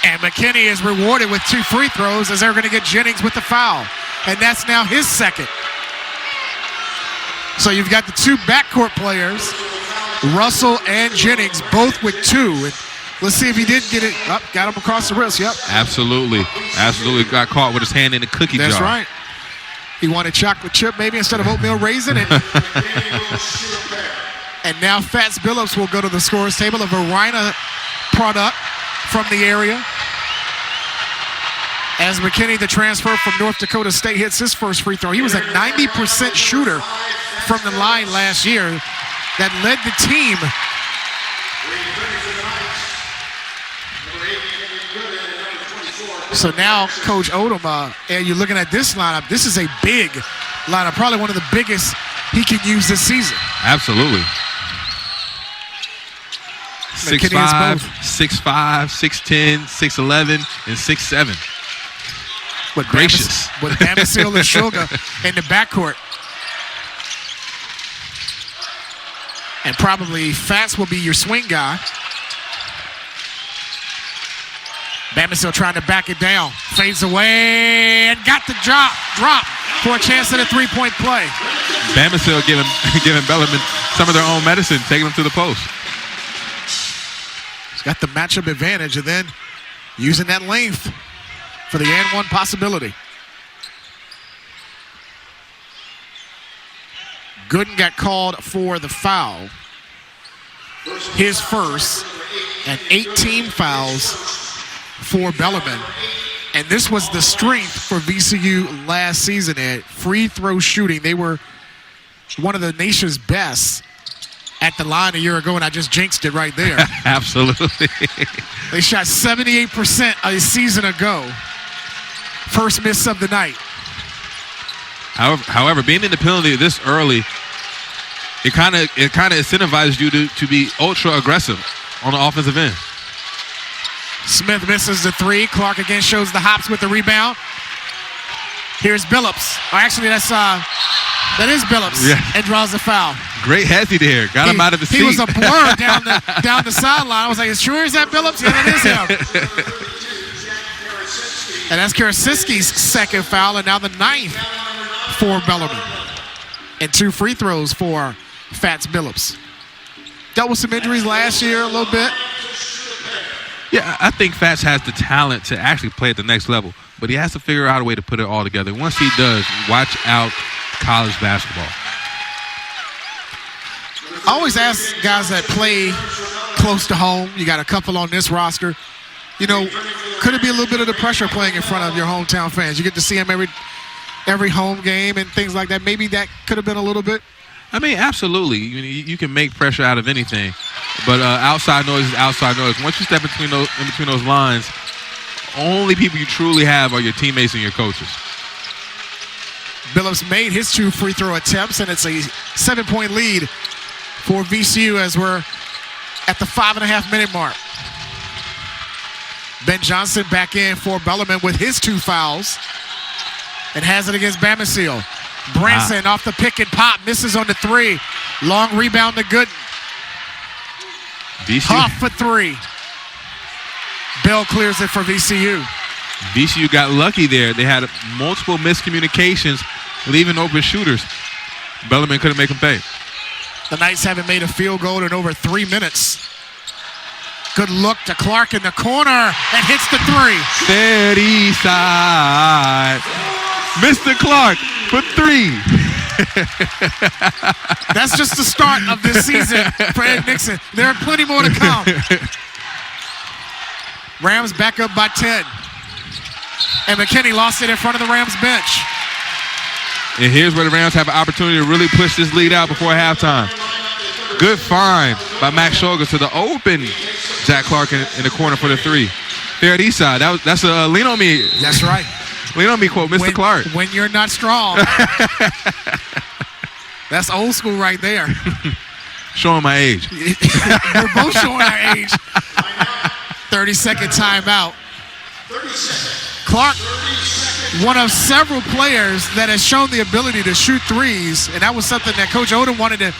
And McKinney is rewarded with 2 free throws as they're going to get Jennings with the foul. And that's now his second. So you've got the 2 backcourt players, Russell and Jennings, both with 2. And let's see if he did get it up. Got him across the wrist. Yep. Absolutely. Got caught with his hand in the cookie jar. That's right. He wanted chocolate chip maybe instead of oatmeal raisin. And, and now Fats Phillips will go to the scorer's table, a Verina product from the area. As McKinney, the transfer from North Dakota State, hits his first free throw. He was a 90% shooter from the line last year that led the team. So now Coach Odom, and you're looking at this lineup, this is a big lineup, probably one of the biggest he can use this season. Absolutely. 6'5", 6'10", 6'11", and 6'7". Gracious. With Bamisile and Shulga in the backcourt. And probably Fats will be your swing guy. Bamisile trying to back it down. Fades away and got the drop for a chance at a 3-point play. Bamisile giving Bellarmine some of their own medicine, taking them to the post. He's got the matchup advantage and then using that length for the and one possibility. Gooden got called for the foul. His first, and 18 fouls for Bellarmine. And this was the strength for VCU last season at free throw shooting. They were one of the nation's best at the line a year ago, and I just jinxed it right there. Absolutely. They shot 78% a season ago. First miss of the night. However, being in the penalty this early, it kind of incentivizes you to be ultra aggressive on the offensive end. Smith misses the 3. Clark again shows the hops with the rebound. Here's Phillips. Oh, actually, that is Phillips. Yeah. And draws the foul. Great hezzy there. Got him out of the seat. He was a blur down the sideline. I was like, sure is that Phillips? Yeah, that is him. And that's Karasiski's second foul, and now the 9th for Bellarmine. And 2 free throws for Fats Phillips. Dealt with some injuries last year a little bit. Yeah, I think Fats has the talent to actually play at the next level, but he has to figure out a way to put it all together. Once he does, watch out college basketball. I always ask guys that play close to home, you got a couple on this roster, you know, could it be a little bit of the pressure playing in front of your hometown fans? You get to see them every home game and things like that. Maybe that could have been a little bit. I mean, absolutely. You can make pressure out of anything, but outside noise is outside noise. Once you step in between those lines, only people you truly have are your teammates and your coaches. Phillips made his 2 free throw attempts, and it's a 7-point lead for VCU as we're at the 5.5-minute mark. Ben Johnson back in for Bellarmine with his 2 fouls and has it against Bamisile. Branson off the pick and pop, misses on the 3. Long rebound to Gooden. Huff for 3. Bell clears it for VCU. VCU got lucky there. They had multiple miscommunications, leaving open shooters. Bellarmine couldn't make them pay. The Knights haven't made a field goal in over 3 minutes. Good look to Clark in the corner and hits the 3. Steady side. Mr. Clark for 3. That's just the start of this season for Ed Nixon. There are plenty more to come. Rams back up by 10. And McKinney lost it in front of the Rams bench. And here's where the Rams have an opportunity to really push this lead out before halftime. Good find by Max Shulga to the open Jack Clark in the corner for the 3. There at east side. That's a lean on me. That's right. Lean on me quote, Mr. Clark. When you're not strong. That's old school right there. Showing my age. We're both showing our age. 30-second timeout. Clark, one of several players that has shown the ability to shoot threes, and that was something that Coach Odom wanted to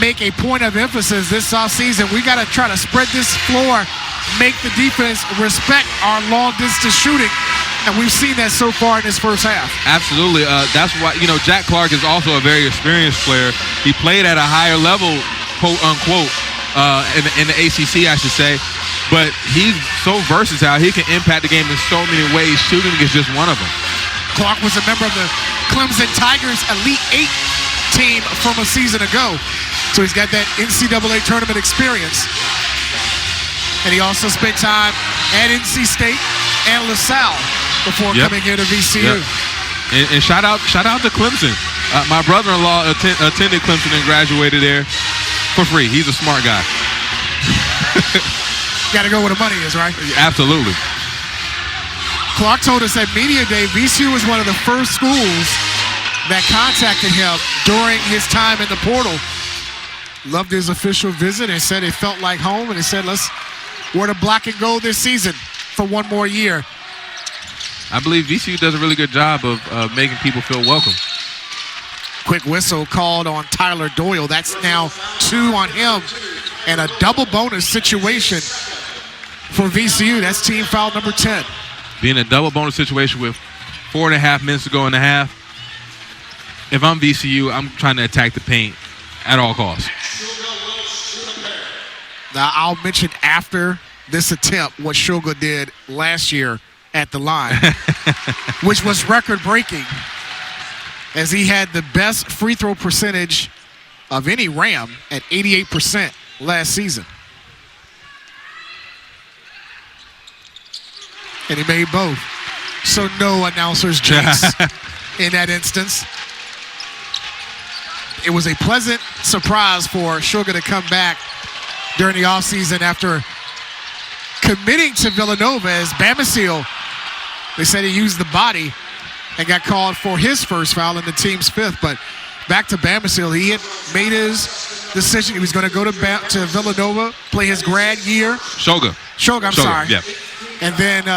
make a point of emphasis this offseason. We got to try to spread this floor, make the defense respect our long-distance shooting, and we've seen that so far in this first half. Absolutely. That's why, Jack Clark is also a very experienced player. He played at a higher level, quote unquote, in the ACC, I should say. But he's so versatile. He can impact the game in so many ways. Shooting is just one of them. Clark was a member of the Clemson Tigers Elite 8 team from a season ago. So he's got that NCAA tournament experience. And he also spent time at NC State and LaSalle before coming here to VCU. And shout out to Clemson. My brother-in-law attended Clemson and graduated there for free. He's a smart guy. Got to go where the money is, right? Absolutely. Clark told us at Media Day, VCU was one of the first schools that contacted him during his time in the portal. Loved his official visit and said it felt like home, and he said, let's wear the black and gold this season for one more year. I believe VCU does a really good job of making people feel welcome. Quick whistle called on Tyler Doyle. That's now 2 on him, and a double bonus situation for VCU. That's team foul number 10. Being a double bonus situation with 4.5 minutes to go in the half, if I'm VCU, I'm trying to attack the paint at all costs. Now, I'll mention after this attempt what Shulga did last year at the line, which was record-breaking, as he had the best free throw percentage of any Ram at 88% last season. And he made both. So no announcer's jinx in that instance. It was a pleasant surprise for Shulga to come back during the offseason after committing to Villanova, as Bamisile, they said he used the body and got called for his first foul in the team's 5th. But back to Bamisile, he had made his decision. He was going to go to Villanova, play his grad year. Shulga, I'm sorry. Yeah. And then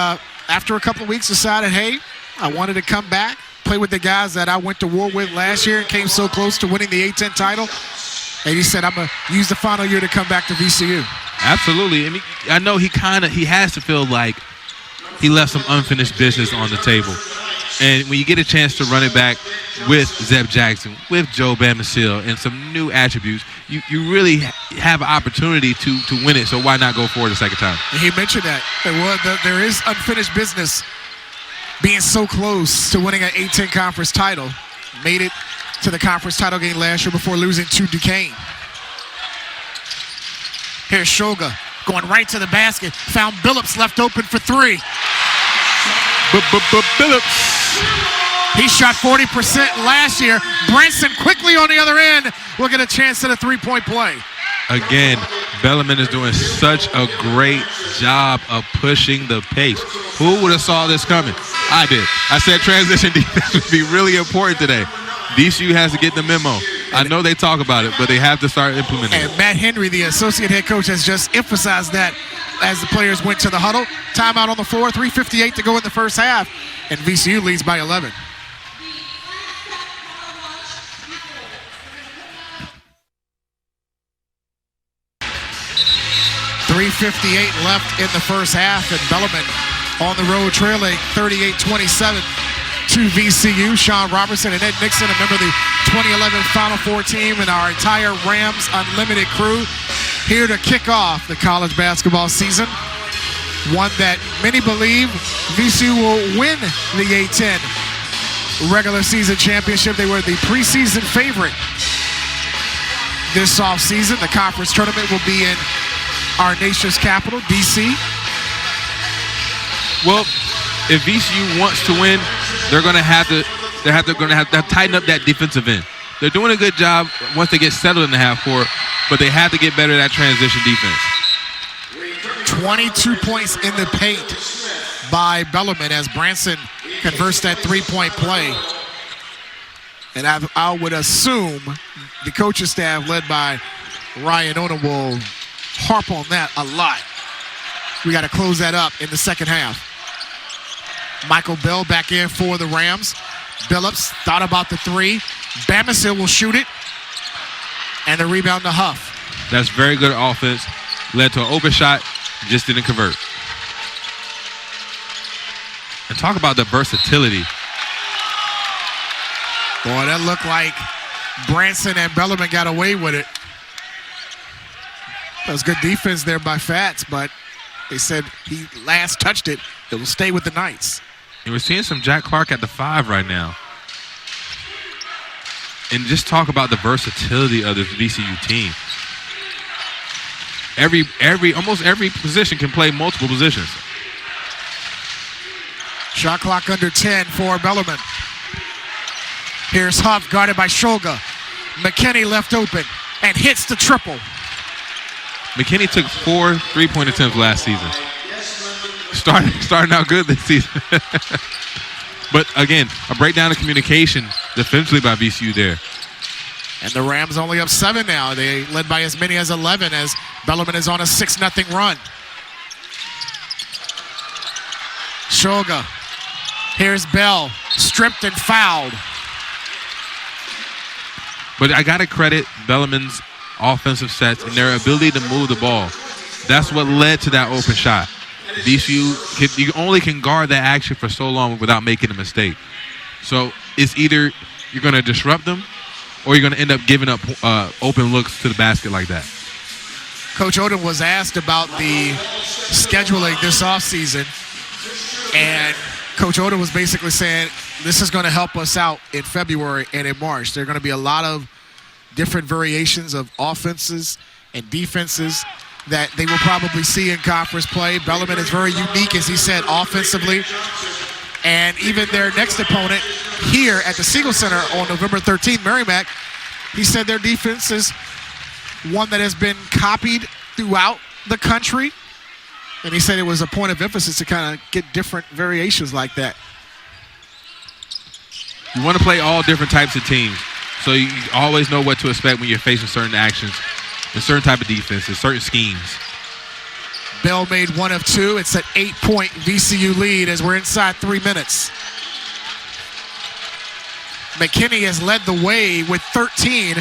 after a couple of weeks decided, hey, I wanted to come back, play with the guys that I went to war with last year and came so close to winning the A-10 title. And he said, I'm going to use the final year to come back to VCU. Absolutely. I mean, I know he has to feel like he left some unfinished business on the table. And when you get a chance to run it back with Zeb Jackson, with Joe Bamisile, and some new attributes, you really have an opportunity to win it. So why not go for it a second time? And he mentioned that. There is unfinished business being so close to winning an A-10 conference title. Made it to the conference title game last year before losing to Duquesne. Here's Shulga going right to the basket. Found Phillips left open for 3. Phillips. He shot 40% last year. Branson quickly on the other end will get a chance at a three-point play. Again, Bellarmine is doing such a great job of pushing the pace. Who would have saw this coming? I did. I said transition defense would be really important today. VCU has to get the memo. I know they talk about it, but they have to start implementing it. And Matt Henry, the associate head coach, has just emphasized that as the players went to the huddle. Timeout on the floor, 3:58 to go in the first half, and VCU leads by 11. .358 left in the first half, and Bellarmine on the road trailing 38-27 to VCU. Sean Robertson and Ed Nixon, a member of the 2011 Final Four team, and our entire Rams Unlimited crew here to kick off the college basketball season. One that many believe VCU will win the A-10 regular season championship. They were the preseason favorite this offseason. The conference tournament will be in our nation's capital, D.C. Well, if VCU wants to win, they're going to have to tighten up that defensive end. They're doing a good job once they get settled in the half court, but they have to get better at that transition defense. 22 points in the paint by Bellarmine as Branson converts that three-point play. And I would assume the coaching staff led by Ryan Odom will harp on that a lot. We got to close that up in the second half. Michael Bell back in for the Rams. Phillips thought about the three. Bamisile will shoot it. And the rebound to Huff. That's very good offense. Led to an open shot, just didn't convert. And talk about the versatility. Boy, that looked like Branson and Bellarmine got away with it. That was good defense there by Fats, but they said he last touched it. It will stay with the Knights. And we're seeing some Jack Clark at the 5 right now. And just talk about the versatility of this VCU team. Almost every position can play multiple positions. Shot clock under 10 for Bellarmine. Here's Huff guarded by Shulga. McKinney left open and hits the triple. McKinney took 4 3-point attempts last season. Starting out good this season. But again, a breakdown of communication defensively by VCU there. And the Rams only up 7 now. They led by as many as 11 as Bellarmine is on a 6-0 run. Shulga. Here's Bell, stripped and fouled. But I got to credit Bellarmine's offensive sets and their ability to move the ball. That's what led to that open shot. VCU, you only can guard that action for so long without making a mistake. So it's either you're going to disrupt them or you're going to end up giving up open looks to the basket like that. Coach Odom was asked about the scheduling this offseason, and Coach Odom was basically saying this is going to help us out in February and in March. There are going to be a lot of different variations of offenses and defenses that they will probably see in conference play. Bellarmine is very unique, as he said, offensively. And even their next opponent here at the Siegel Center on November 13th, Merrimack, he said their defense is one that has been copied throughout the country. And he said it was a point of emphasis to kind of get different variations like that. You want to play all different types of teams, so you always know what to expect when you're facing certain actions and certain type of defenses, certain schemes. Bell made 1 of 2. It's an 8-point VCU lead as we're inside 3 minutes. McKinney has led the way with 13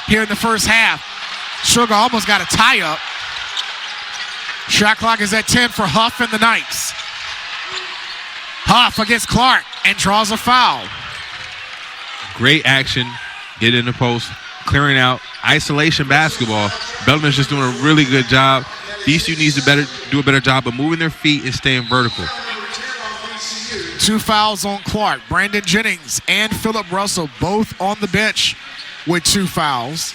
here in the first half. Shulga almost got a tie-up. Shot clock is at 10 for Huff and the Knights. Huff against Clark and draws a foul. Great action, get in the post, clearing out, isolation basketball. Bellarmine's just doing a really good job. VCU needs to do a better job of moving their feet and staying vertical. 2 fouls on Clark. Brandon Jennings and Phillip Russell both on the bench with 2 fouls.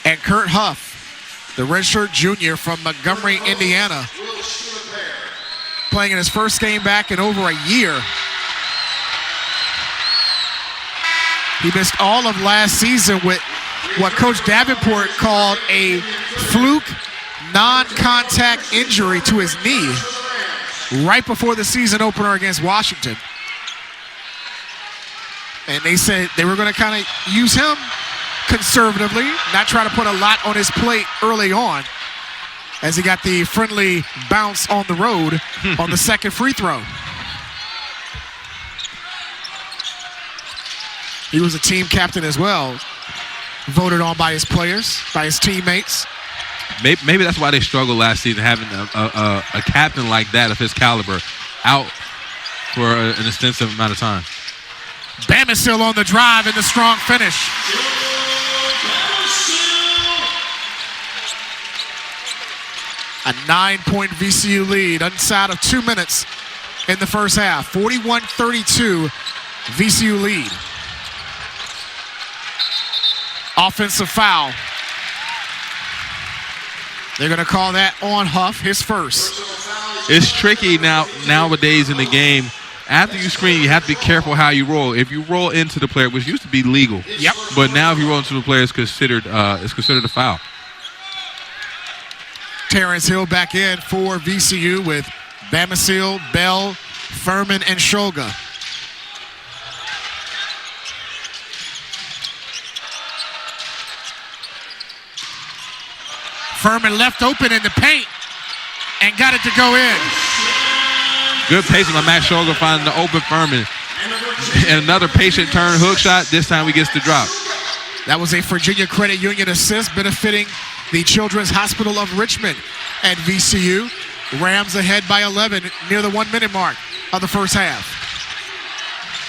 And Kurt Huff, the redshirt junior from Montgomery, Indiana, playing in his first game back in over a year. He missed all of last season with what Coach Davenport called a fluke non-contact injury to his knee right before the season opener against Washington. And they said they were going to kind of use him conservatively, not try to put a lot on his plate early on, as he got the friendly bounce on the road on the second free throw. He was a team captain as well, voted on by his players, by his teammates. Maybe that's why they struggled last season, having a captain like that of his caliber out for an extensive amount of time. Bamisile on the drive and the strong finish. A 9-point VCU lead inside of 2 minutes in the first half. 41-32 VCU lead. Offensive foul. They're going to call that on Huff, his first. It's tricky nowadays in the game. After you screen, you have to be careful how you roll. If you roll into the player, which used to be legal, yep, but now if you roll into the player, it's considered a foul. Terrence Hill back in for VCU with Bamisile, Bell, Furman, and Shulga. Furman left open in the paint and got it to go in. Good pacing by Max Shulga finding the open Furman. And another patient turn hook shot. This time he gets the drop. That was a Virginia Credit Union assist benefiting the Children's Hospital of Richmond at VCU. Rams ahead by 11 near the 1 minute mark of the first half.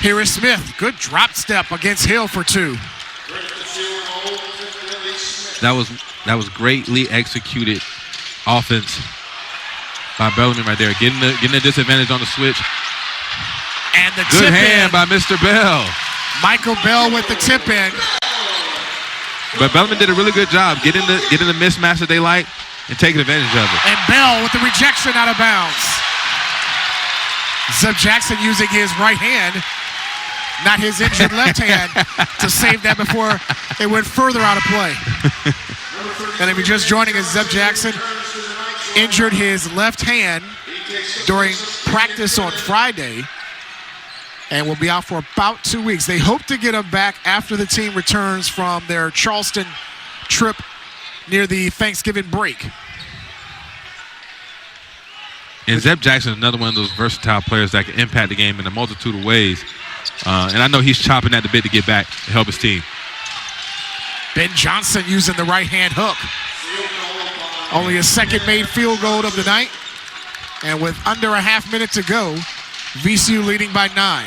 Here is Smith. Good drop step against Hill for 2. That was greatly executed offense by Bellarmine right there. Getting the disadvantage on the switch. And the good tip hand in by Mr. Bell. Michael Bell with the tip in. But Bellarmine did a really good job getting the mismatch that they like and taking advantage of it. And Bell with the rejection out of bounds. Zeb Jackson using his right hand, not his injured left hand, to save that before it went further out of play. And if you're just joining us, Zeb Jackson injured his left hand during practice on Friday and will be out for about 2 weeks. They hope to get him back after the team returns from their Charleston trip near the Thanksgiving break. And Zeb Jackson is another one of those versatile players that can impact the game in a multitude of ways. And I know he's chopping at the bit to get back to help his team. Ben Johnson using the right-hand hook. Only his second made field goal of the night. And with under a half minute to go, VCU leading by 9.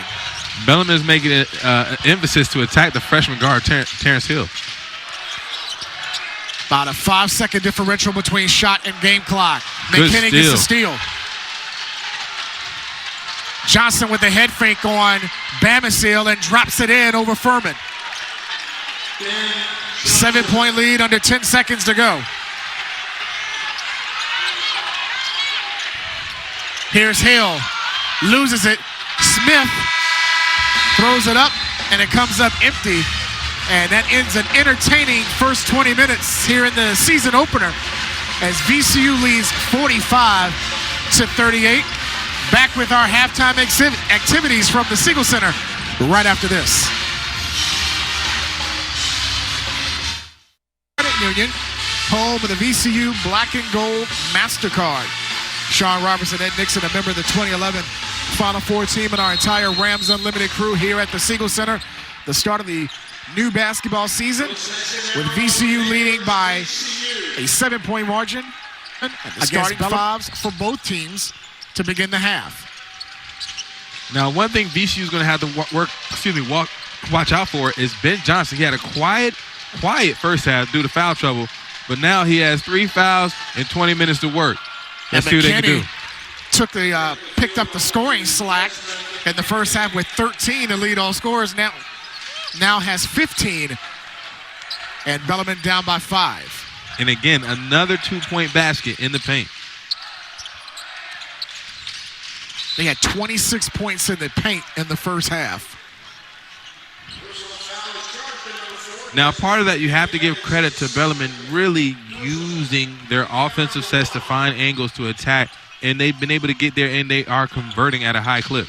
Bellarmine is making an emphasis to attack the freshman guard, Terrence Hill. About a 5-second differential between shot and game clock. McKinney gets the steal. Johnson with the head fake on Bamisile and drops it in over Furman. 7-point lead under 10 seconds to go. Here's Hill, loses it. Smith throws it up, and it comes up empty. And that ends an entertaining first 20 minutes here in the season opener as VCU leads 45-38. Back with our halftime activities from the Siegel Center right after this. Credit Union, home of the VCU Black and Gold MasterCard. Sean Robertson, Ed Nixon, a member of the 2011 Final Four team, and our entire Rams Unlimited crew here at the Siegel Center. The start of the new basketball season with VCU leading by a 7-point margin and the starting fives for both teams to begin the half. Now, one thing VCU is going to have to watch out for is Ben Johnson. He had a quiet first half due to foul trouble, but now he has 3 fouls and 20 minutes to work. Let's see what they can do. Picked up the scoring slack in the first half with 13 to lead all scorers. Now has 15, and Bellarmine down by 5. And again, another 2-point basket in the paint. They had 26 points in the paint in the first half. Now, part of that, you have to give credit to Bellarmine really using their offensive sets to find angles to attack, and they've been able to get there, and they are converting at a high clip.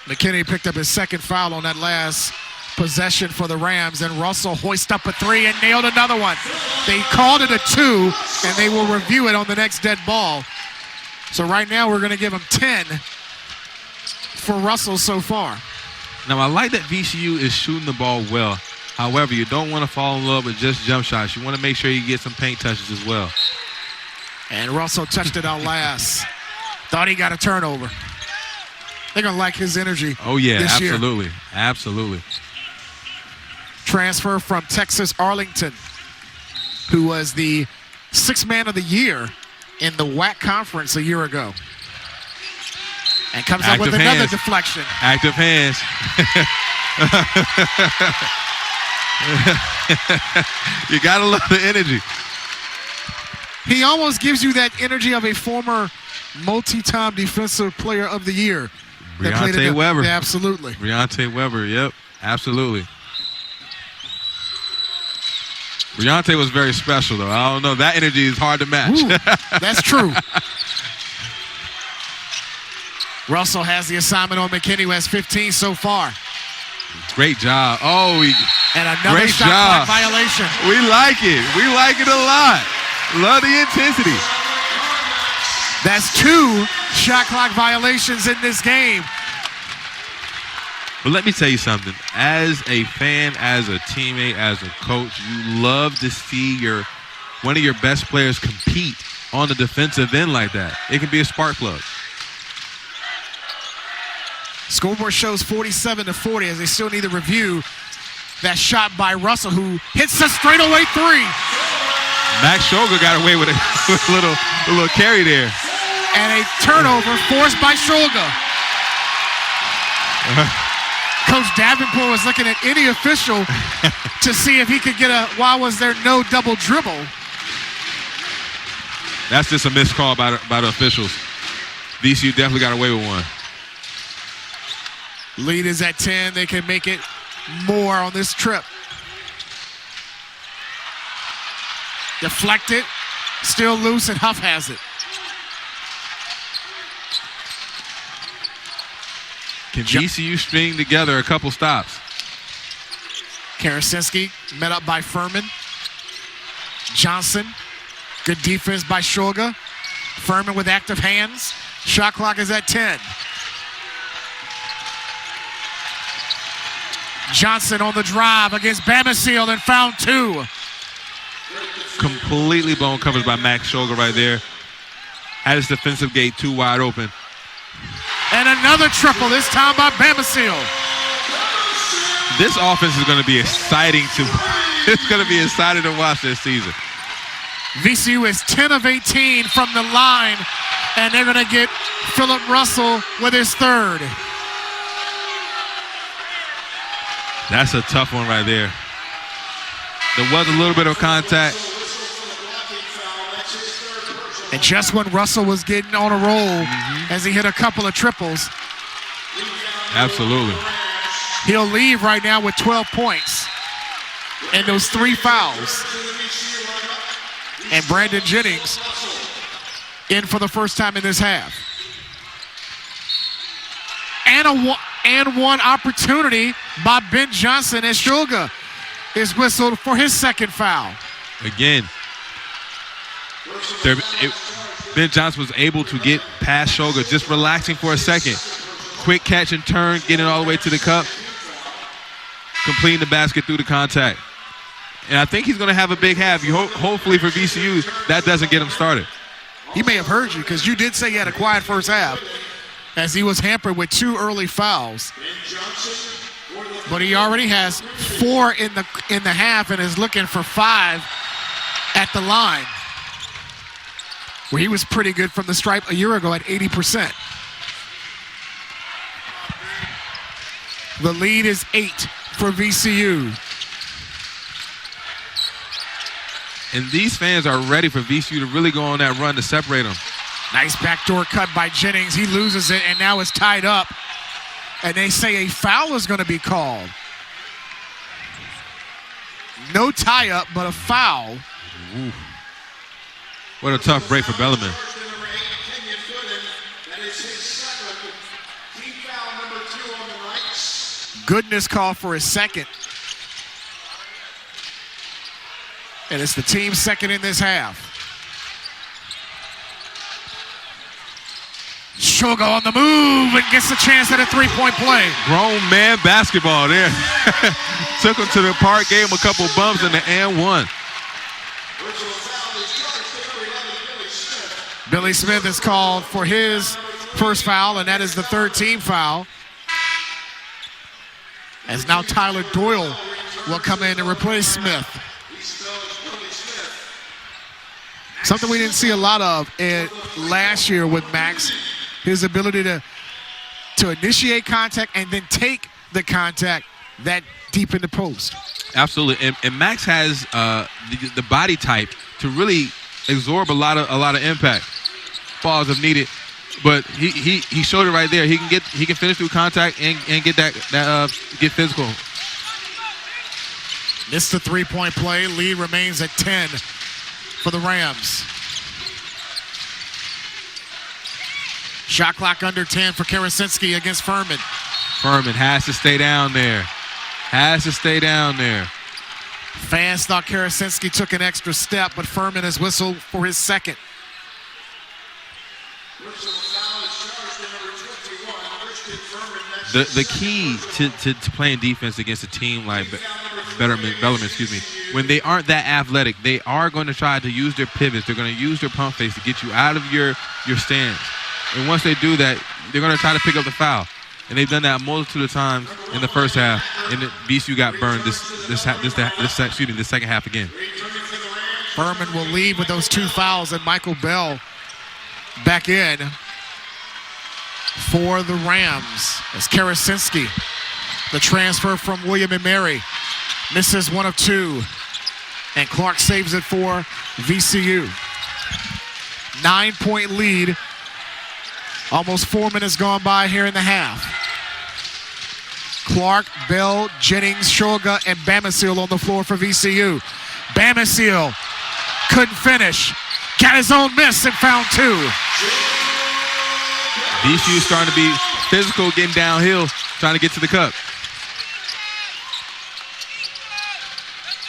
McKinney picked up his second foul on that last possession for the Rams, and Russell hoisted up a 3 and nailed another one. They called it a 2, and they will review it on the next dead ball. So right now we're going to give him 10 for Russell so far. Now, I like that VCU is shooting the ball well. However, you don't want to fall in love with just jump shots. You want to make sure you get some paint touches as well. And Russell touched it out last. Thought he got a turnover. They're going to like his energy. Oh, yeah, this absolutely. Year. Absolutely. Transfer from Texas Arlington, who was the 6th man of the year in the WAC conference a year ago. And comes up with another deflection. Active hands. You got to love the energy. He almost gives you that energy of a former multi-time defensive player of the year. Briante Weber. Yeah, absolutely. Briante Weber, yep, absolutely. Briante was very special, though. I don't know. That energy is hard to match. Ooh, that's true. Russell has the assignment on McKinney, who has 15 so far. Great job. Oh, and another shot clock violation. We like it. We like it a lot. Love the intensity. That's 2 shot clock violations in this game. But let me tell you something. As a fan, as a teammate, as a coach, you love to see one of your best players compete on the defensive end like that. It can be a spark plug. Scoreboard shows 47-40 as they still need to review that shot by Russell, who hits a straightaway 3. Max Shulga got away with a little carry there. And a turnover forced by Shulga. Coach Davenport was looking at any official to see if he could get why was there no double dribble? That's just a missed call by the officials. VCU definitely got away with one. Lead is at 10. They can make it more on this trip. Deflected. Still loose, and Huff has it. Can VCU string together a couple stops? Karasinski met up by Furman. Johnson. Good defense by Shulga. Furman with active hands. Shot clock is at 10. Johnson on the drive against Bamisile and found 2. Completely blown coverage by Max Shulga right there. Had his defensive gate too wide open. And another triple, this time by Bamisile. This offense is going to be exciting it's going to be exciting to watch this season. VCU is 10 of 18 from the line, and they're going to get Phillip Russell with his 3rd. That's a tough one right there. There was a little bit of contact. And just when Russell was getting on a roll as he hit a couple of triples. Absolutely. He'll leave right now with 12 points and those 3 fouls. And Brandon Jennings in for the first time in this half. And one opportunity by Ben Johnson as Shulga is whistled for his 2nd foul. Again, Ben Johnson was able to get past Shulga, just relaxing for a second. Quick catch and turn, getting all the way to the cup, completing the basket through the contact. And I think he's going to have a big half. Hopefully for VCU, that doesn't get him started. He may have heard you because you did say he had a quiet first half as he was hampered with 2 early fouls. But he already has 4 in the half and is looking for 5 at the line, where he was pretty good from the stripe a year ago at 80%. The lead is 8 for VCU. And these fans are ready for VCU to really go on that run to separate them. Nice backdoor cut by Jennings. He loses it, and now it's tied up. And they say a foul is going to be called. No tie-up, but a foul. Ooh. What a tough break for Bellarmine. Goodness call for his second. And it's the team's second in this half. Shulga on the move and gets a chance at a three-point play. Grown man basketball there. Took him to the park, gave him a couple bumps in the and one. Billy Smith is called for his first foul, and that is the third team foul. As now Tyler Doyle will come in and replace Smith. Something we didn't see a lot of last year with Max, his ability to initiate contact and then take the contact that deep in the post. Absolutely, and Max has the body type to really absorb a lot of impact. Balls if needed, but he showed it right there. He can finish through contact and get get physical. Missed the three-point play. Lead remains at 10 for the Rams. Shot clock under 10 for Karasinski against Furman. Furman has to stay down there. Has to stay down there. Fans thought Karasinski took an extra step, but Furman has whistled for his second. The key to playing defense against a team like Bellarmine, when they aren't that athletic, they are going to try to use their pivots. They're going to use their pump fakes to get you out of your stance. And once they do that, they're going to try to pick up the foul. And they've done that a multitude of times in the first half. And VCU got burned this second half again. Furman will leave with those two fouls, and Michael Bell back in for the Rams. As Karasinski, the transfer from William & Mary, misses one of two, and Clark saves it for VCU. 9-point lead. Almost 4 minutes gone by here in the half. Clark, Bell, Jennings, Shulga, and Bamisile on the floor for VCU. Bamisile couldn't finish. Got his own miss and found two. VCU starting to be physical, getting downhill, trying to get to the cup.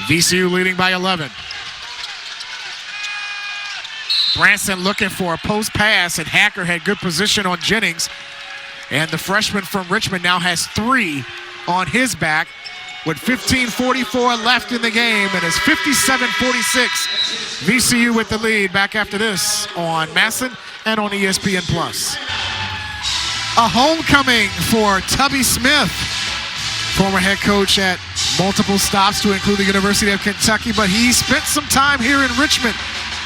VCU leading by 11. Branson looking for a post pass, and Hacker had good position on Jennings. And the freshman from Richmond now has three on his back with 15:44 left in the game, and it's 57-46. VCU with the lead. Back after this on Masson and on ESPN+. A homecoming for Tubby Smith, former head coach at multiple stops to include the University of Kentucky, but he spent some time here in Richmond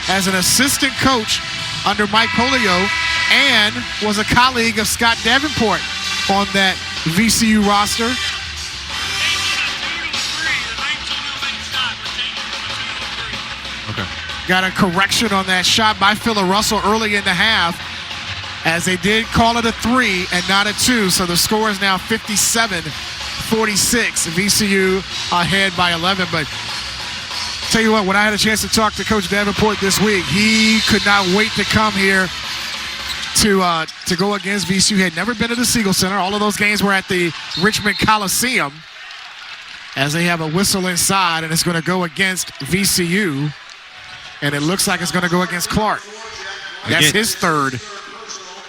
as an assistant coach under Mike Polio and was a colleague of Scott Davenport on that VCU roster. Okay. Got a correction on that shot by Phillip Russell early in the half, as they did call it a 3 and not a 2. So the score is now 57-46. VCU ahead by 11. But tell you what, when I had a chance to talk to Coach Davenport this week, he could not wait to come here to go against VCU. He had never been to the Siegel Center. All of those games were at the Richmond Coliseum, as they have a whistle inside, and it's going to go against VCU. And it looks like it's going to go against Clark. That's his third.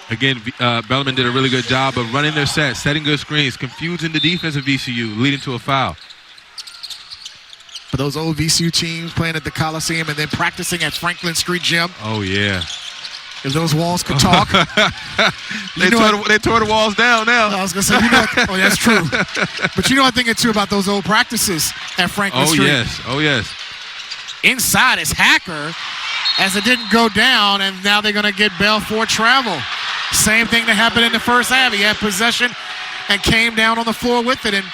Again, Bellarmine did a really good job of running their sets, setting good screens, confusing the defense of VCU, leading to a foul. For those old VCU teams playing at the Coliseum and then practicing at Franklin Street Gym. Oh, yeah. If those walls could talk. They tore the walls down now. I was going to say, oh, that's true. But I'm thinking, too, about those old practices at Franklin Street. Oh, yes. Inside is Hacker, as it didn't go down, and now they're going to get Bell for travel. Same thing that happened in the first half. He had possession and came down on the floor with it, and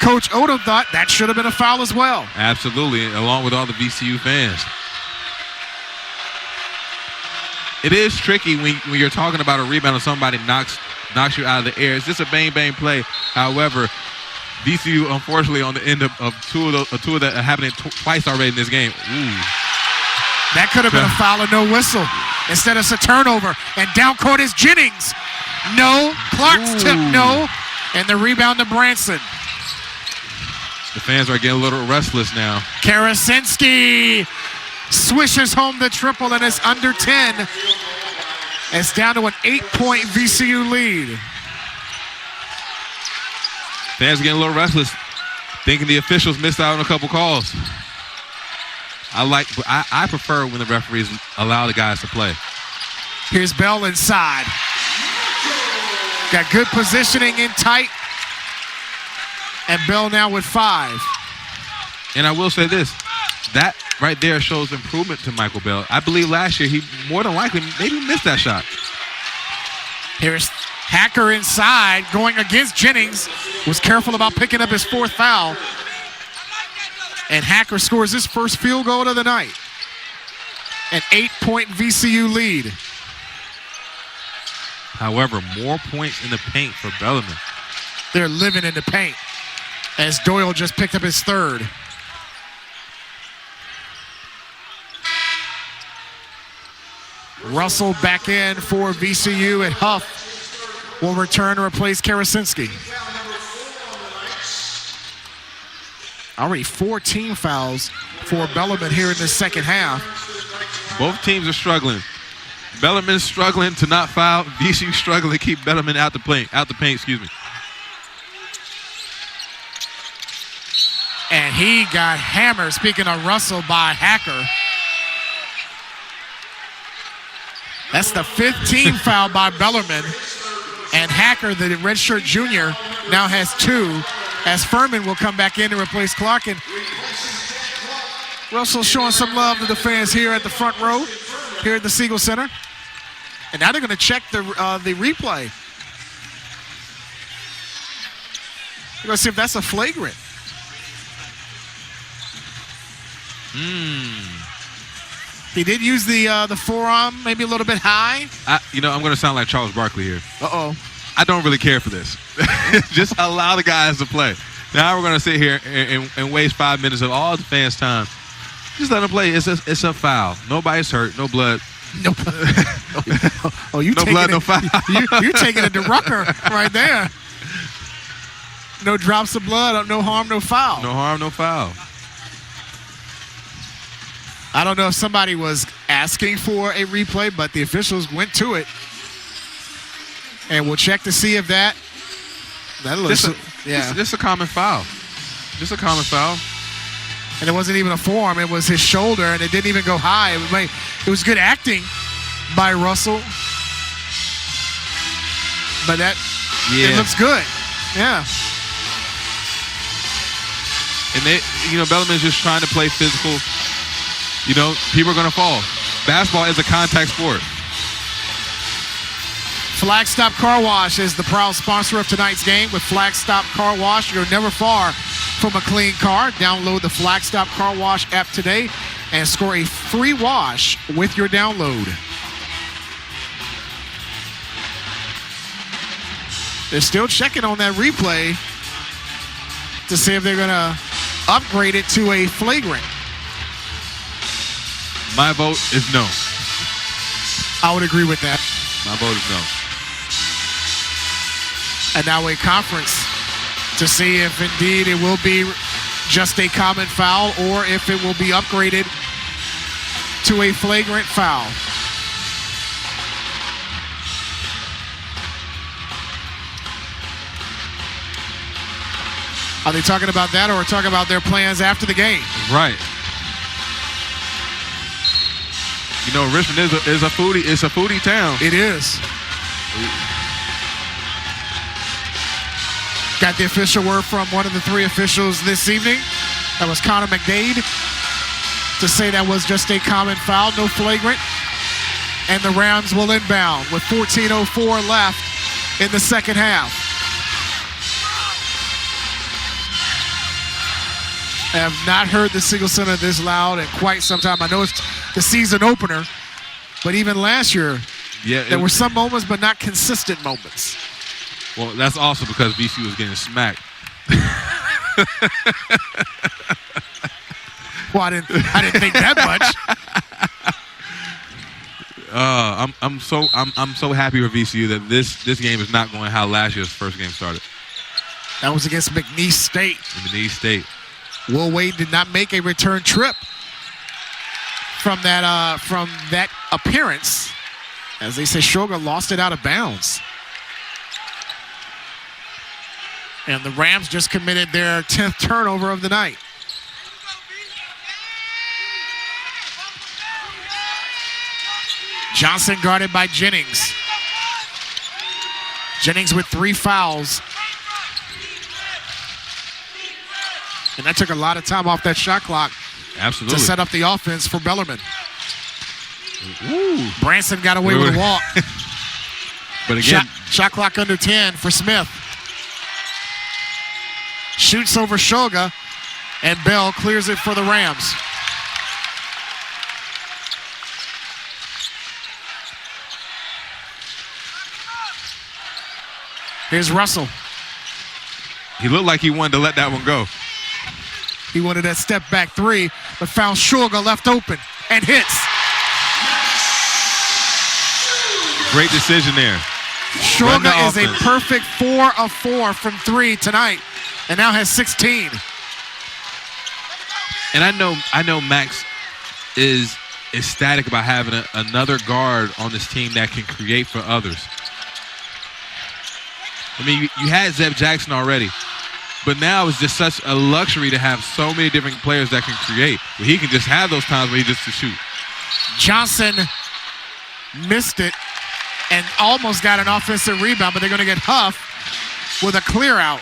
Coach Odom thought that should have been a foul as well. Absolutely, along with all the VCU fans. It is tricky when you're talking about a rebound and somebody knocks you out of the air. It's just a bang-bang play. However, VCU, unfortunately, on the end of two of that are happening twice already in this game. Ooh. That could have been a foul or no whistle. Instead, it's a turnover. And down court is Jennings. No. Clark's tip, no. And the rebound to Branson. The fans are getting a little restless now. Karasinski swishes home the triple, and it's under 10. It's down to an 8-point VCU lead. Fans are getting a little restless, thinking the officials missed out on a couple calls. I prefer when the referees allow the guys to play. Here's Bell inside. Got good positioning in tight. And Bell now with 5. And I will say this, that right there shows improvement to Michael Bell. I believe last year he more than likely maybe missed that shot. Here's Hacker inside, going against Jennings. Was careful about picking up his 4th foul. And Hacker scores his first field goal of the night. An 8-point VCU lead. However, more points in the paint for Bellarmine. They're living in the paint as Doyle just picked up his 3rd. Russell back in for VCU, and Huff will return to replace Karasinski. Already 4 team fouls for Bellarmine here in the second half. Both teams are struggling. Bellarmine's struggling to not foul. VCU struggling to keep Bellarmine out the paint. And he got hammered, speaking of Russell, by Hacker. That's the 5th team foul by Bellarmine. And Hacker, the redshirt junior, now has 2. As Furman will come back in to replace Clark. And Russell showing some love to the fans here at the front row, here at the Siegel Center. And now they're going to check the replay. We're going to see if that's a flagrant. He did use the forearm, maybe a little bit high. I'm going to sound like Charles Barkley here. Uh-oh. I don't really care for this. Just allow the guys to play. Now we're going to sit here and waste 5 minutes of all the fans' time. Just let them play. It's a foul. Nobody's hurt. No blood. No blood, no foul. You're taking it to Rucker right there. No drops of blood. No harm, no foul. No harm, no foul. I don't know if somebody was asking for a replay, but the officials went to it. And we'll check to see if that looks, Just a common foul. Just a common foul. And it wasn't even a forearm. It was his shoulder, and it didn't even go high. It was good acting by Russell. But it looks good. Yeah. And Bellarmine's just trying to play physical. People are going to fall. Basketball is a contact sport. Flagstop Car Wash is the proud sponsor of tonight's game. With Flagstop Car Wash, you're never far from a clean car. Download the Flagstop Car Wash app today and score a free wash with your download. They're still checking on that replay to see if they're going to upgrade it to a flagrant. My vote is no. I would agree with that. My vote is no. And now a conference to see if indeed it will be just a common foul or if it will be upgraded to a flagrant foul. Are they talking about that or talking about their plans after the game? Right. Richmond is a foodie. It's a foodie town. It is. Got the official word from one of the 3 officials this evening. That was Connor McDade to say that was just a common foul, no flagrant. And the Rams will inbound with 14:04 left in the second half. I have not heard the Siegel Center this loud in quite some time. I know it's the season opener, but even last year, there were some moments, but not consistent moments. Well, that's also because VCU was getting smacked. Well, I didn't think that much. I'm so happy for VCU that this game is not going how last year's first game started. That was against McNeese State. McNeese State. Will Wade did not make a return trip from that appearance. As they say, Shulga lost it out of bounds. And the Rams just committed their 10th turnover of the night. Johnson guarded by Jennings. Jennings with 3 fouls. And that took a lot of time off that shot clock. Absolutely. To set up the offense for Bellarmine. Ooh. Branson got away with a walk. But again, shot clock under 10 for Smith. Shoots over Shulga, and Bell clears it for the Rams. Here's Russell. he looked like he wanted to let that one go. He wanted that step back 3, but found Shulga left open and hits. Great decision there. Shulga is a perfect 4 of 4 from 3 tonight, and now has 16. And I know Max is ecstatic about having another guard on this team that can create for others. I mean, you had Zeb Jackson already, but now it's just such a luxury to have so many different players that can create. But he can just have those times where he just to shoot. Johnson missed it and almost got an offensive rebound, but they're going to get Huff with a clear out.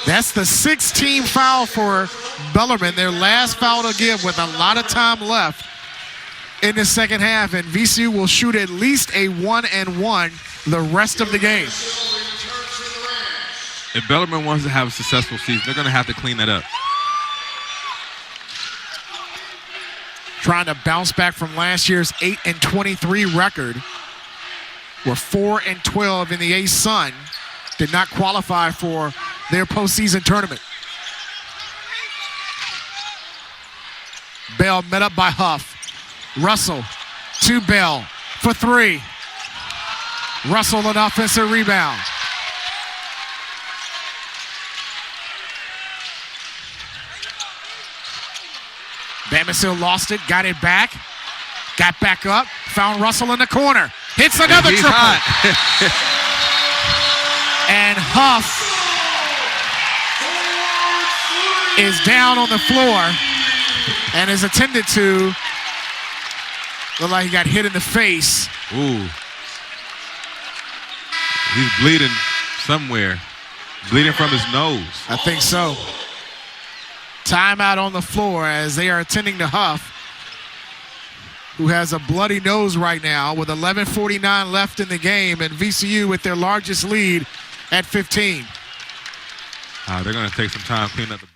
That's the 16th foul for Bellarmine, their last foul to give with a lot of time left in the second half, and VCU will shoot at least a 1-and-1 the rest of the game. If Bellarmine wants to have a successful season, they're going to have to clean that up. Trying to bounce back from last year's 8-23 record, where 4-12 in the A-Sun did not qualify for their postseason tournament. Bell met up by Huff. Russell to Bell for 3. Russell an offensive rebound. Bamisile lost it, got it back, got back up, found Russell in the corner, hits another triple. And Huff is down on the floor and is attended to. Looked like he got hit in the face. Ooh. He's bleeding somewhere. Bleeding from his nose. I think so. Timeout on the floor as they are attending to Huff, who has a bloody nose right now with 11:49 left in the game, and VCU with their largest lead at 15. They're going to take some time cleaning up the blood.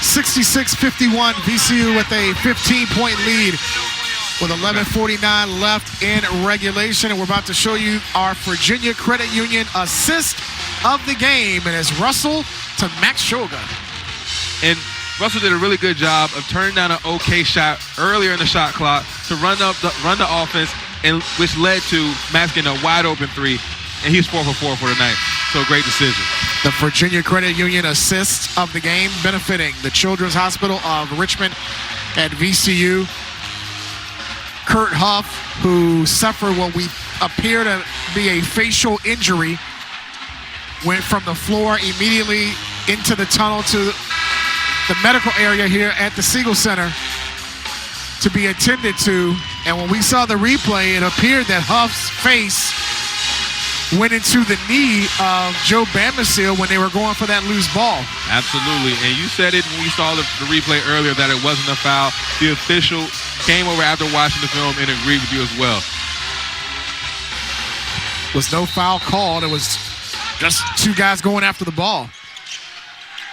66-51, VCU with a 15-point lead with 11:49 left in regulation. And we're about to show you our Virginia Credit Union assist of the game. And it's Russell to Max Shulga. And Russell did a really good job of turning down an okay shot earlier in the shot clock to run the offense, and which led to Max getting a wide open 3. And he's 4 for 4 for tonight. So great decision. The Virginia Credit Union assist of the game, benefiting the Children's Hospital of Richmond at VCU. Kurt Huff, who suffered what we appear to be a facial injury, went from the floor immediately into the tunnel to the medical area here at the Siegel Center to be attended to. And when we saw the replay, it appeared that Huff's face went into the knee of Joe Bamisile when they were going for that loose ball. Absolutely, and you said it when we saw the replay earlier that it wasn't a foul. The official came over after watching the film and agreed with you as well. Was no foul called. It was just 2 guys going after the ball.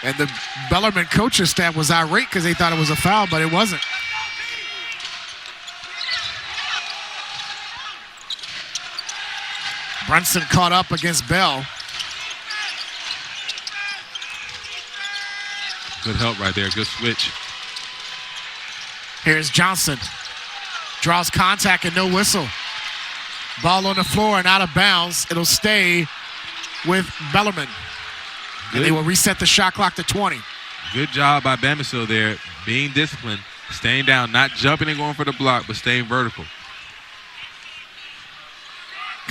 And the Bellarmine coaching staff was irate because they thought it was a foul, but it wasn't. Brunson caught up against Bell. Good help right there. Good switch. Here's Johnson. Draws contact and no whistle. Ball on the floor and out of bounds. It'll stay with Bellarmine. And they will reset the shot clock to 20. Good job by Bamisile there, being disciplined, staying down, not jumping and going for the block, but staying vertical.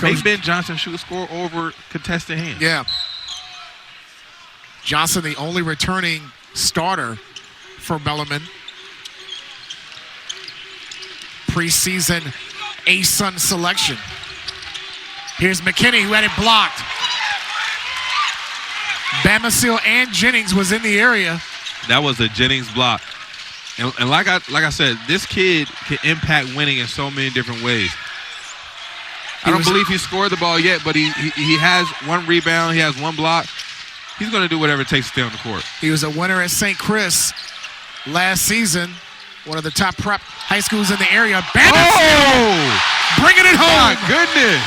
Make Ben Johnson shoot a score over contested hands. Yeah. Johnson, the only returning starter for Bellarmine. Preseason ASUN selection. Here's McKinney, who had it blocked. Bamisile and Jennings was in the area. That was a Jennings block. And like I said, this kid can impact winning in so many different ways. I don't believe he scored the ball yet, but he has one rebound, he has one block. He's going to do whatever it takes to stay on the court. He was a winner at St. Chris last season, one of the top prep high schools in the area. Bamisile bringing it home. My goodness.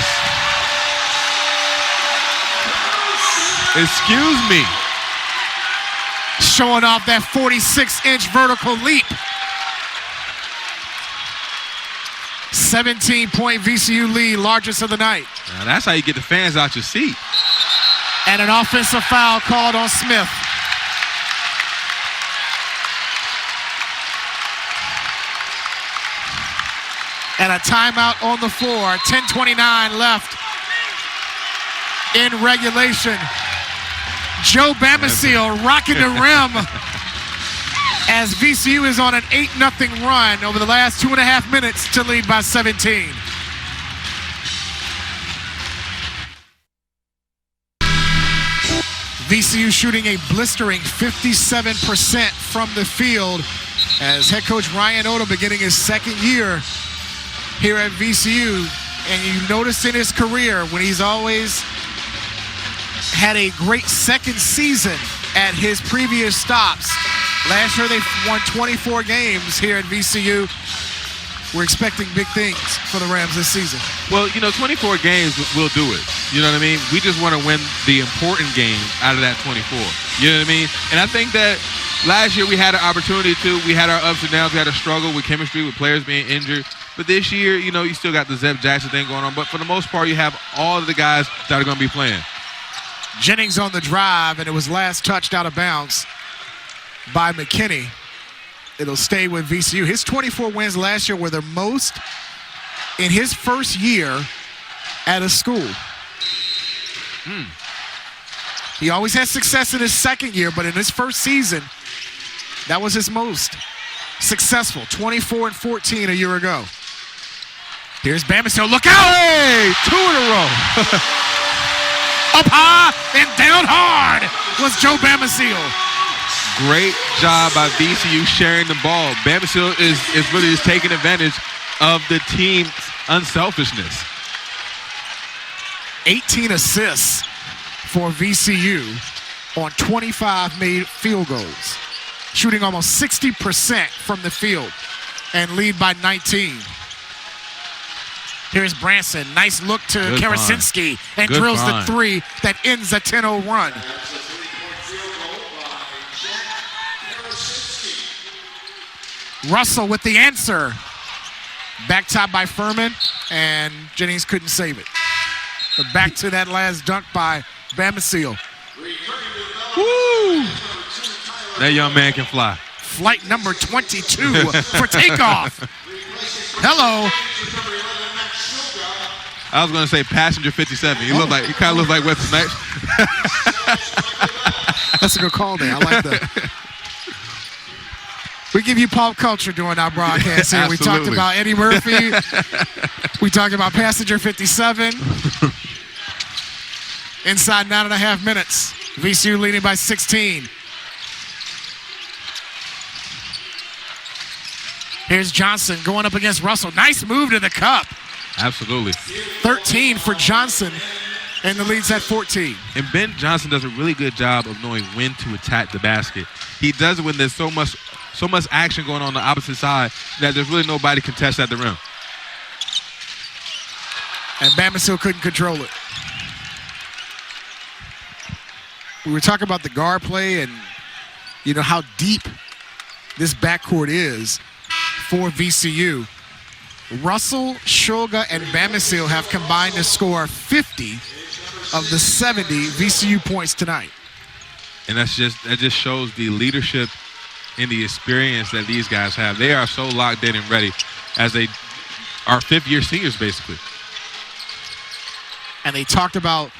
Excuse me. Showing off that 46-inch vertical leap. 17-point VCU lead, largest of the night. Now that's how you get the fans out your seat. And an offensive foul called on Smith. And a timeout on the floor. 10:29 left in regulation. Joe Bamisile rocking the rim as VCU is on an 8-0 run over the last 2.5 minutes to lead by 17. VCU shooting a blistering 57% from the field as head coach Ryan Odom beginning his second year here at VCU. And you notice in his career when he's always had a great second season at his previous stops. Last year they won 24 games here at VCU. We're expecting big things for the Rams this season. Well, 24 games will do it. You know what I mean? We just want to win the important game out of that 24. You know what I mean? And I think that last year we had an opportunity to. We had our ups and downs. We had a struggle with chemistry, with players being injured. But this year, you still got the Zeb Jackson thing going on. But for the most part, you have all of the guys that are going to be playing. Jennings on the drive, and it was last touched out of bounds by McKinney. It'll stay with VCU. His 24 wins last year were the most in his first year at a school. He always had success in his second year, but in his first season, that was his most successful. 24-14 a year ago. Here's Bamisile. Look out! Hey, 2 in a row. Up high and down hard was Joe Bamisile. Great job by VCU sharing the ball. Bamisile is really just taking advantage of the team's unselfishness. 18 assists for VCU on 25 made field goals. Shooting almost 60% from the field and lead by 19. Here's Branson. Nice look to Karasinski and drills the three that ends a 10-0 run. Russell with the answer. Back top by Furman, and Jennings couldn't save it. But back to that last dunk by Bamisile. Woo! That young man can fly. Flight number 22 for takeoff. Hello. I was going to say passenger 57. You kind of look like Wesley Snipes. That's a good call there. I like that. We give you pop culture during our broadcast here. We talked about Eddie Murphy. We talked about passenger 57. Inside 9.5 minutes. VCU leading by 16. Here's Johnson going up against Russell. Nice move to the cup. Absolutely. 13 for Johnson, and the lead's at 14. And Ben Johnson does a really good job of knowing when to attack the basket. He does it when there's so much action going on the opposite side that there's really nobody contest at the rim. And Bamisile couldn't control it. we were talking about the guard play and, you know, how deep this backcourt is for VCU. Russell, Shulga, and Bamisile have combined to score 50 of the 70 VCU points tonight. And that just shows the leadership and the experience that these guys have. They are so locked in and ready as they are fifth-year seniors, basically. And they talked about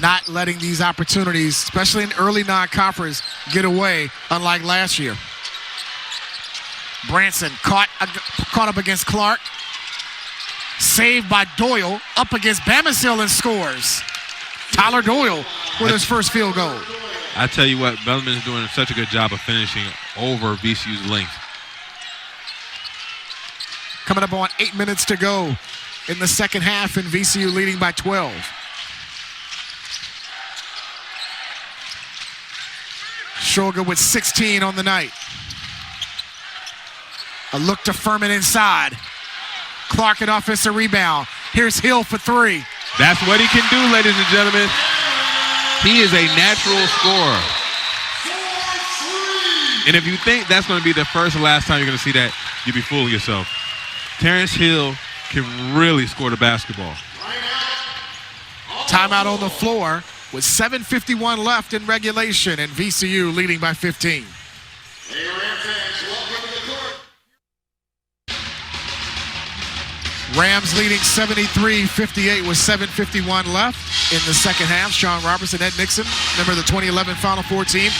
not letting these opportunities, especially in early non-conference, get away, unlike last year. Branson caught up against Clark. Saved by Doyle, up against Bamisile and scores. Tyler Doyle with his first field goal. I tell you what, Bellarmine is doing such a good job of finishing over VCU's length. Coming up on 8 minutes to go in the second half, and VCU leading by 12. Shulga with 16 on the night. A look to Furman inside. Clark an offensive rebound. Here's Hill for three. That's what he can do, ladies and gentlemen. He is a natural scorer. And if you think that's going to be the first and last time you're going to see that, you'll be fooling yourself. Terrence Hill can really score the basketball. Timeout on the floor with 7:51 left in regulation, and VCU leading by 15. Rams leading 73-58 with 7:51 left in the second half. Sean Robertson, Ed Nixon, member of the 2011 Final Four team.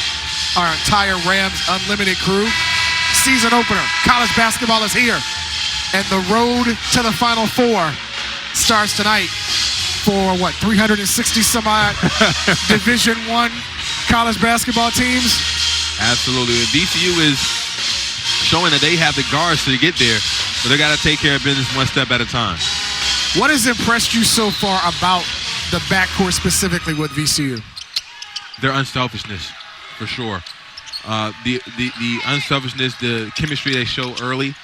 Our entire Rams Unlimited crew. Season opener. College basketball is here. And the road to the Final Four starts tonight for, 360 some odd Division I college basketball teams? Absolutely. And VCU is showing that they have the guards to get there, but they got to take care of business one step at a time. What has impressed you so far about the backcourt specifically with VCU? Their unselfishness, for sure. The unselfishness, the chemistry they show early.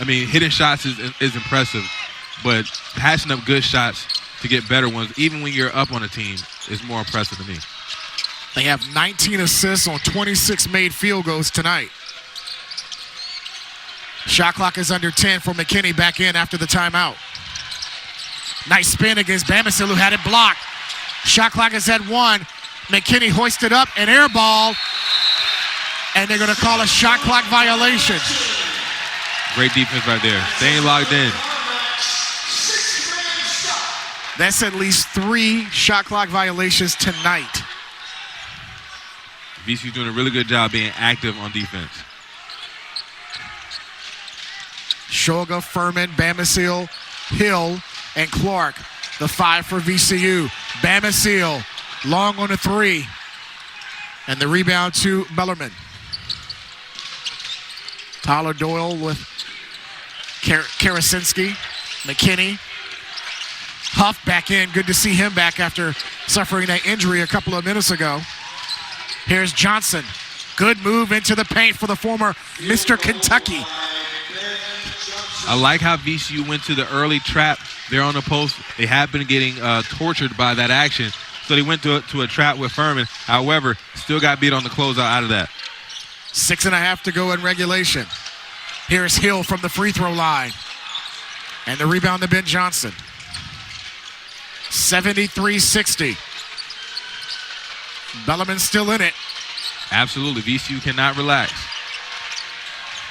I mean, hitting shots is impressive, but passing up good shots to get better ones, even when you're up on a team, is more impressive to me. They have 19 assists on 26 made field goals tonight. Shot clock is under 10 for McKinney, back in after the timeout. Nice spin against Bamisile, who had it blocked. Shot clock is at 1. McKinney hoisted up and air ball, and they're going to call a shot clock violation. Great defense right there. Staying locked in. That's at least 3 shot clock violations tonight. VCU's doing a really good job being active on defense. Shulga, Furman, Bamisile, Hill, and Clark. The 5 for VCU. Bamisile, long on the 3. And the rebound to Bellarmine. Tyler Doyle with Karasinski. McKinney. Huff back in. Good to see him back after suffering that injury a couple of minutes ago. Here's Johnson. Good move into the paint for the former Mr. Kentucky. I like how VCU went to the early trap there on the post. They have been getting tortured by that action, so they went to a trap with Furman. However, still got beat on the closeout out of that. 6.5 to go in regulation. Here's Hill from the free throw line. And the rebound to Ben Johnson. 73-60. Bellarmine still in it. Absolutely. VCU cannot relax.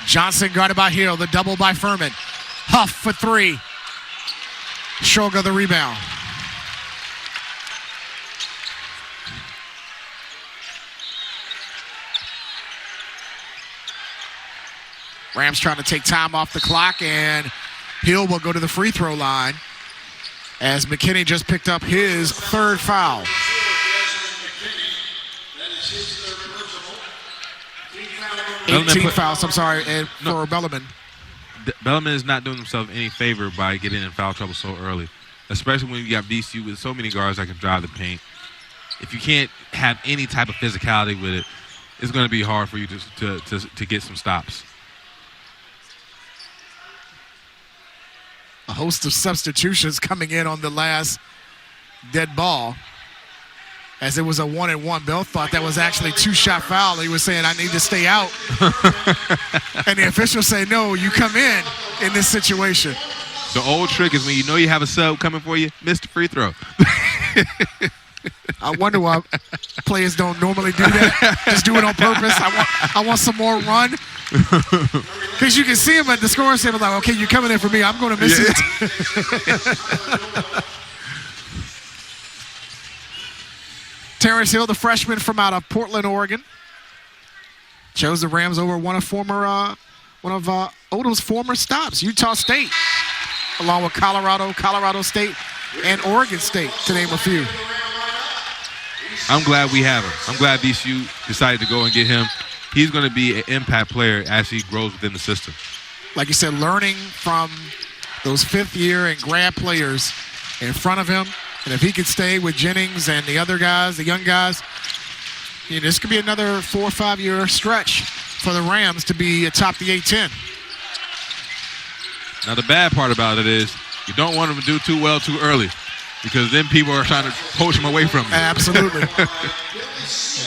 Johnson guarded by Hill. The double by Furman. Huff for 3. Shulga the rebound. Rams trying to take time off the clock, and Hill will go to the free throw line as McKinney just picked up his 3rd foul. 18 fouls, I'm sorry, and for Bellarmine. Bellarmine is not doing himself any favor by getting in foul trouble so early, especially when you got VCU with so many guards that can drive the paint. If you can't have any type of physicality with it, it's going to be hard for you to get some stops. A host of substitutions coming in on the last dead ball. as it was a 1-and-1. Bill thought that was actually 2-shot foul. He was saying, I need to stay out. And the officials say, no, you come in this situation. The old trick is when you know you have a sub coming for you, miss the free throw. I wonder why players don't normally do that. Just do it on purpose. I want some more run. Because you can see him at the scoring table like, okay, you're coming in for me. I'm going to miss it. Terrence Hill, the freshman from out of Portland, Oregon, chose the Rams over one of Odom's former stops, Utah State, along with Colorado State, and Oregon State, to name a few. I'm glad we have him. I'm glad VCU decided to go and get him. He's going to be an impact player as he grows within the system. Like you said, learning from those fifth-year and grad players in front of him. And if he could stay with Jennings and the other guys, the young guys, this could be another 4 or 5 year stretch for the Rams to be atop the A-10. Now, the bad part about it is you don't want him to do too well too early, because then people are trying to poach him away from him. Absolutely.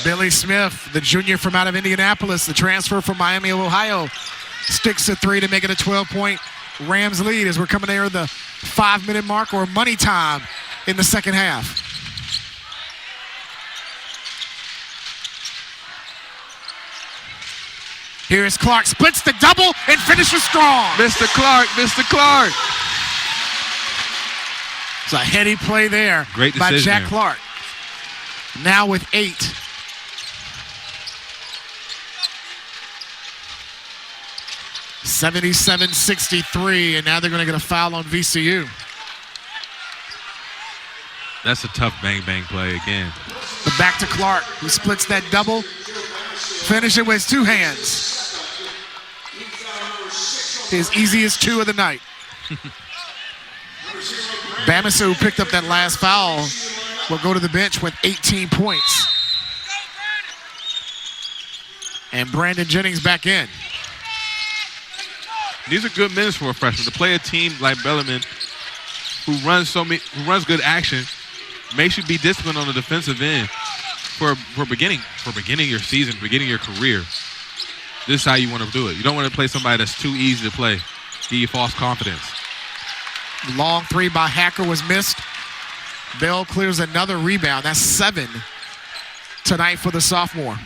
Billy Smith, the junior from out of Indianapolis, the transfer from Miami of Ohio, sticks a 3 to make it a 12-point Rams lead as we're coming near the 5-minute mark, or money time in the second half. Here's Clark, splits the double and finishes strong. Mr. Clark. It's a heady play there. Great by decision Jack there. Clark. Now with 8. (77-63), and now they're going to get a foul on VCU. That's a tough bang-bang play again. But back to Clark, who splits that double. Finish it with his 2 hands. His easiest 2 of the night. Bamisile, who picked up that last foul, will go to the bench with 18 points. And Brandon Jennings back in. These are good minutes for a freshman. To play a team like Bellarmine, who runs good action, makes you be disciplined on the defensive end for beginning your season, beginning your career. This is how you want to do it. You don't want to play somebody that's too easy to play. Give you false confidence. Long 3 by Hacker was missed. Bell clears another rebound. That's 7 tonight for the sophomore.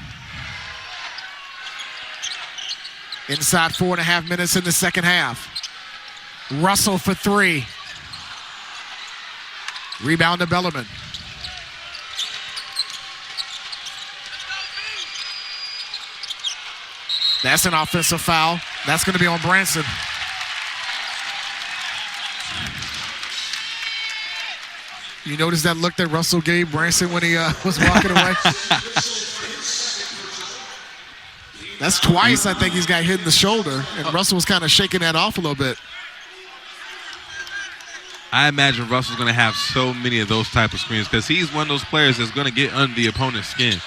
Inside 4.5 minutes in the second half. Russell for 3. Rebound to Bellarmine. That's an offensive foul. That's going to be on Branson. You notice that look that Russell gave Branson when he was walking away? That's twice, I think, he's got hit in the shoulder, and Russell was kind of shaking that off a little bit. I imagine Russell's going to have so many of those type of screens, because he's one of those players that's going to get under the opponent's skin.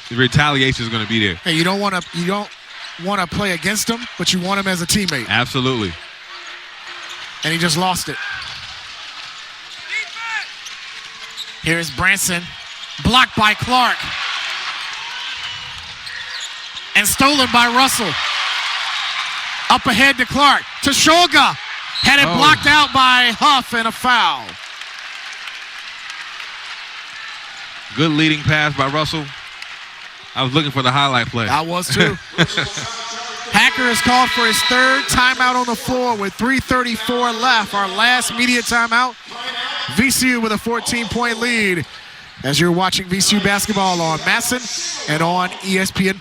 The retaliation is going to be there. Hey, you don't want to play against him, but you want him as a teammate. Absolutely. And he just lost it. Here's Branson, blocked by Clark. And stolen by Russell. Up ahead to Clark, to Shulga. Had it blocked out by Huff, and a foul. Good leading pass by Russell. I was looking for the highlight play. I was too. Hacker is called for his 3rd timeout on the floor with 3:34 left. Our last media timeout. VCU with a 14-point lead as you're watching VCU basketball on Masson and on ESPN+.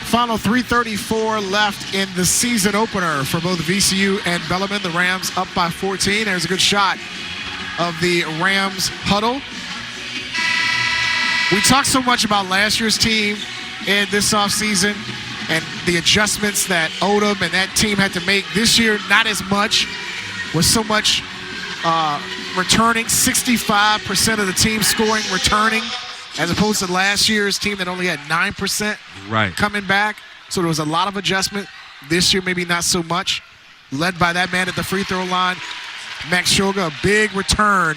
Final 3:34 left in the season opener for both VCU and Bellarmine. The Rams up by 14. There's a good shot of the Rams huddle. We talked so much about last year's team in this offseason and the adjustments that Odom and that team had to make. This year, not as much, with so much returning, 65% of the team scoring returning, as opposed to last year's team that only had 9% coming back. So there was a lot of adjustment. This year, maybe not so much. Led by that man at the free throw line, Max Shulga, a big return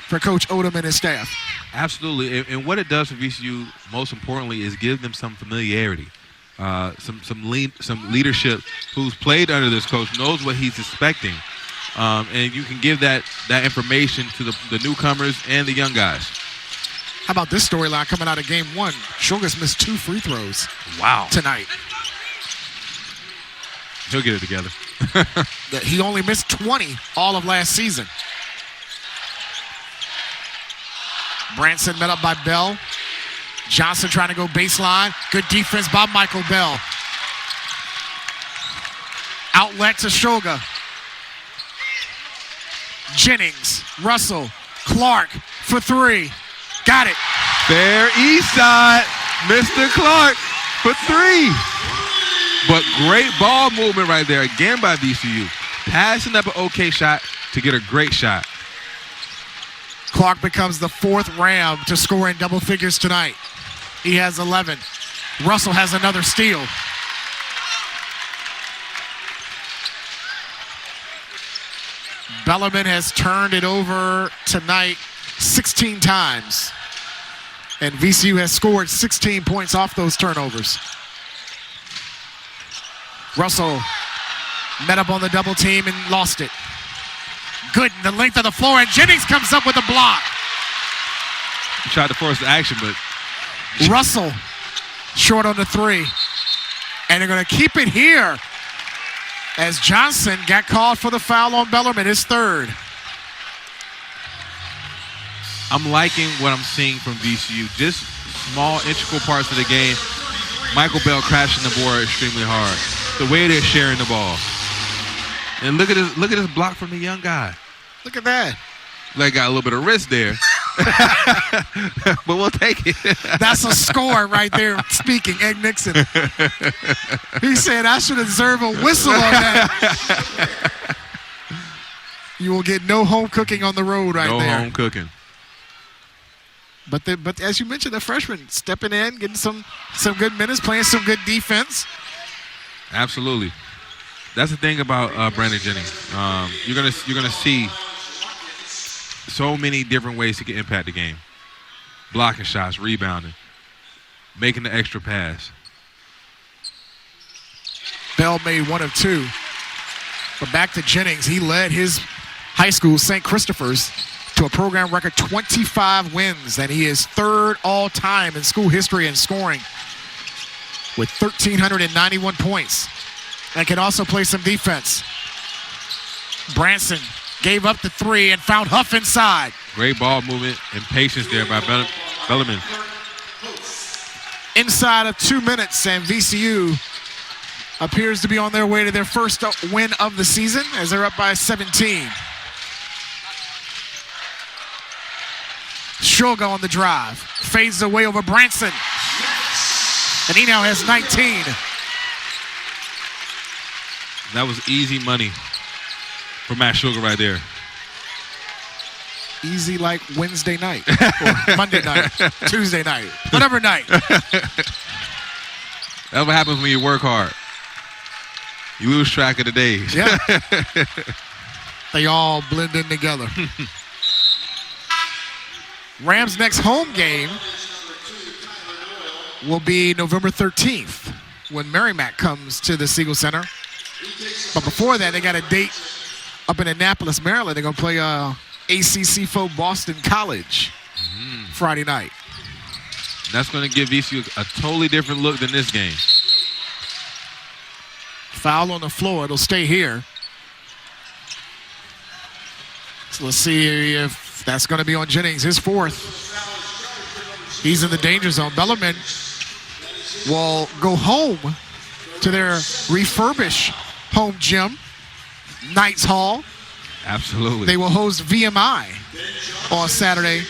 for Coach Odom and his staff. Absolutely, and what it does for VCU, most importantly, is give them some familiarity, some leadership. Who's played under this coach knows what he's expecting, and you can give that information to the newcomers and the young guys. How about this storyline coming out of game one? Shulga's missed 2 free throws. Wow. Tonight. He'll get it together. He only missed 20 all of last season. Branson met up by Bell. Johnson trying to go baseline. Good defense by Michael Bell. Outlet to Shulga. Jennings, Russell, Clark for 3. Got it. Fair east side, Mr. Clark for 3. But great ball movement right there again by VCU. Passing up an okay shot to get a great shot. Clark becomes the 4th Ram to score in double figures tonight. He has 11. Russell has another steal. Bellarmine has turned it over tonight 16 times. And VCU has scored 16 points off those turnovers. Russell met up on the double team and lost it. Good in the length of the floor, and Jennings comes up with a block. He tried to force the action, but Russell short on the 3. And they're going to keep it here as Johnson got called for the foul on Bellarmine, his 3rd. I'm liking what I'm seeing from VCU. Just small, integral parts of the game. Michael Bell crashing the board extremely hard. The way they're sharing the ball. And look at this block from the young guy. Look at that. Like got a little bit of risk there. But we'll take it. That's a score right there, speaking, Ed Nixon. He said, I should deserve a whistle on that. You will get no home cooking on the road right there. No home cooking. But as you mentioned, the freshman stepping in, getting some good minutes, playing some good defense. Absolutely. That's the thing about Brandon Jennings. You're gonna see so many different ways he can impact the game. Blocking shots, rebounding, making the extra pass. Bell made 1 of 2. But back to Jennings, he led his high school, St. Christopher's, to a program record 25 wins, and he is 3rd all-time in school history in scoring with 1,391 points. And can also play some defense. Branson gave up the 3 and found Huff inside. Great ball movement and patience there by Bellarmine. Inside of 2 minutes, and VCU appears to be on their way to their first win of the season as they're up by 17. Shulga on the drive. Fades away over Branson. And he now has 19. That was easy money for Max Shulga right there. Easy like Wednesday night, or Monday night, Tuesday night, whatever night. That's what happens when you work hard. You lose track of the days. Yeah. They all blend in together. Rams' next home game will be November 13th when Merrimack comes to the Siegel Center. But before that, they got a date up in Annapolis, Maryland. They're going to play ACC foe Boston College Friday night. That's going to give VCU a totally different look than this game. Foul on the floor. It'll stay here. So let's see if that's going to be on Jennings, his 4th. He's in the danger zone. Bellarmine will go home to their refurbished home gym, Knights Hall. Absolutely. They will host VMI on Saturday,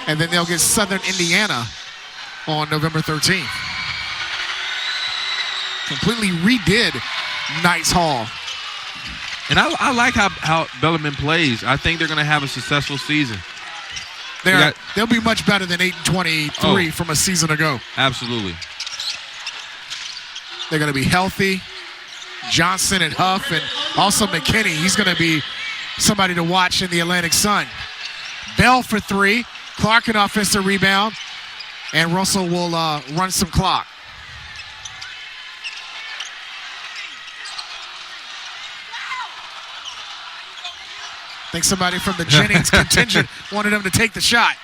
and then they'll get Southern Indiana on November 13th. Completely redid Knights Hall. And I like how Bellarmine plays. I think they're going to have a successful season. They'll be much better than 8-23 from a season ago. Absolutely. They're going to be healthy. Johnson and Huff, and also McKinney. He's going to be somebody to watch in the Atlantic Sun. Bell for three. Clark an offensive rebound. And Russell will run some clock. I think somebody from the Jennings contingent wanted him to take the shot.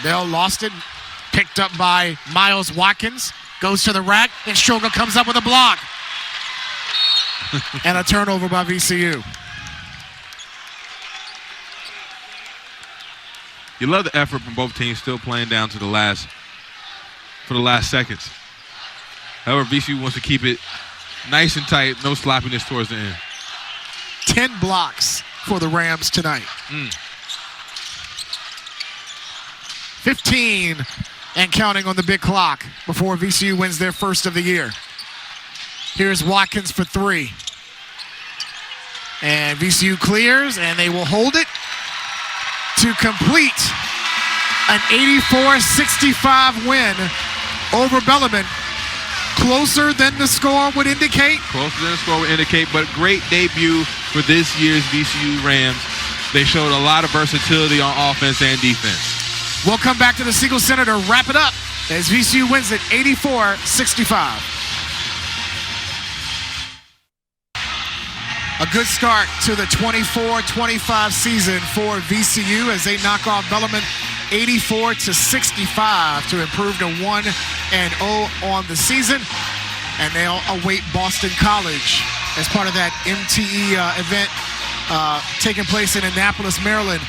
Bell lost it. Picked up by Miles Watkins. Goes to the rack. And Shulga comes up with a block. And a turnover by VCU. You love the effort from both teams, still playing down to the last seconds. However, VCU wants to keep it nice and tight, no sloppiness towards the end. 10 blocks for the Rams tonight. 15 and counting on the big clock before VCU wins their first of the year. Here's Watkins for three. And VCU clears, and they will hold it to complete an 84-65 win over Bellarmine. Closer than the score would indicate. Closer than the score would indicate, but great debut for this year's VCU Rams. They showed a lot of versatility on offense and defense. We'll come back to the Siegel Center to wrap it up as VCU wins it 84-65. A good start to the 24-25 season for VCU as they knock off Bellarmine 84-65 to improve to 1-0 on the season. And they'll await Boston College as part of that MTE event taking place in Annapolis, Maryland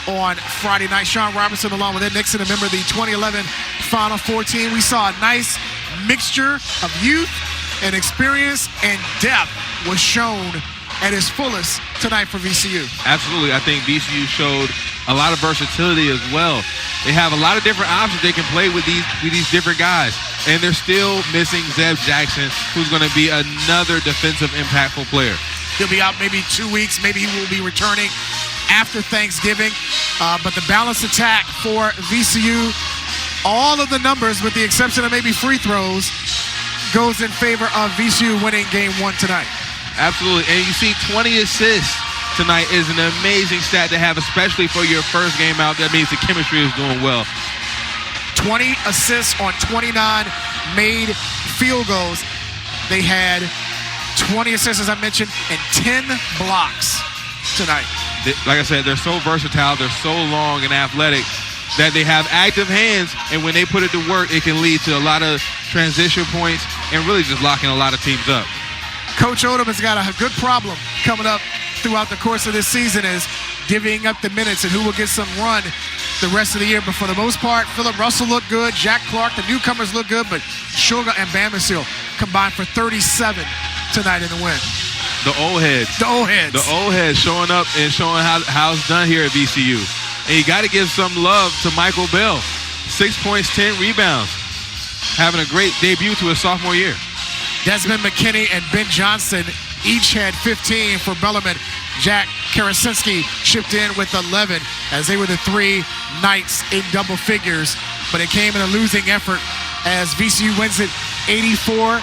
on Friday night. Sean Robinson along with Ed Nixon, a member of the 2011 Final Four team. We saw a nice mixture of youth and experience, and depth was shown at its fullest tonight for VCU. Absolutely. I think VCU showed a lot of versatility as well. They have a lot of different options they can play with these different guys. And they're still missing Zeb Jackson, who's going to be another defensive impactful player. He'll be out maybe 2 weeks. Maybe he will be returning after Thanksgiving. But the balanced attack for VCU, all of the numbers with the exception of maybe free throws, goes in favor of VCU winning game one tonight. Absolutely. And you see 20 assists tonight is an amazing stat to have, especially for your first game out. That means the chemistry is doing well. 20 assists on 29 made field goals. They had 20 assists, as I mentioned, and 10 blocks tonight. Like I said, they're so versatile, they're so long and athletic that they have active hands, and when they put it to work, it can lead to a lot of transition points and really just locking a lot of teams up. Coach Odom has got a good problem coming up throughout the course of this season, is divvying up the minutes and who will get some run the rest of the year. But for the most part, Phillip Russell looked good. Jack Clark, the newcomers look good, but Shulga and Bamisile combined for 37 tonight in the win. The old heads. The old heads. The old heads showing up and showing how it's done here at VCU. And you got to give some love to Michael Bell. 6 points, 10 rebounds. Having a great debut to his sophomore year. Desmond McKinney and Ben Johnson each had 15 for Bellarmine. Jack Karasinski chipped in with 11 as they were the three Knights in double figures. But it came in a losing effort as VCU wins it 84-65.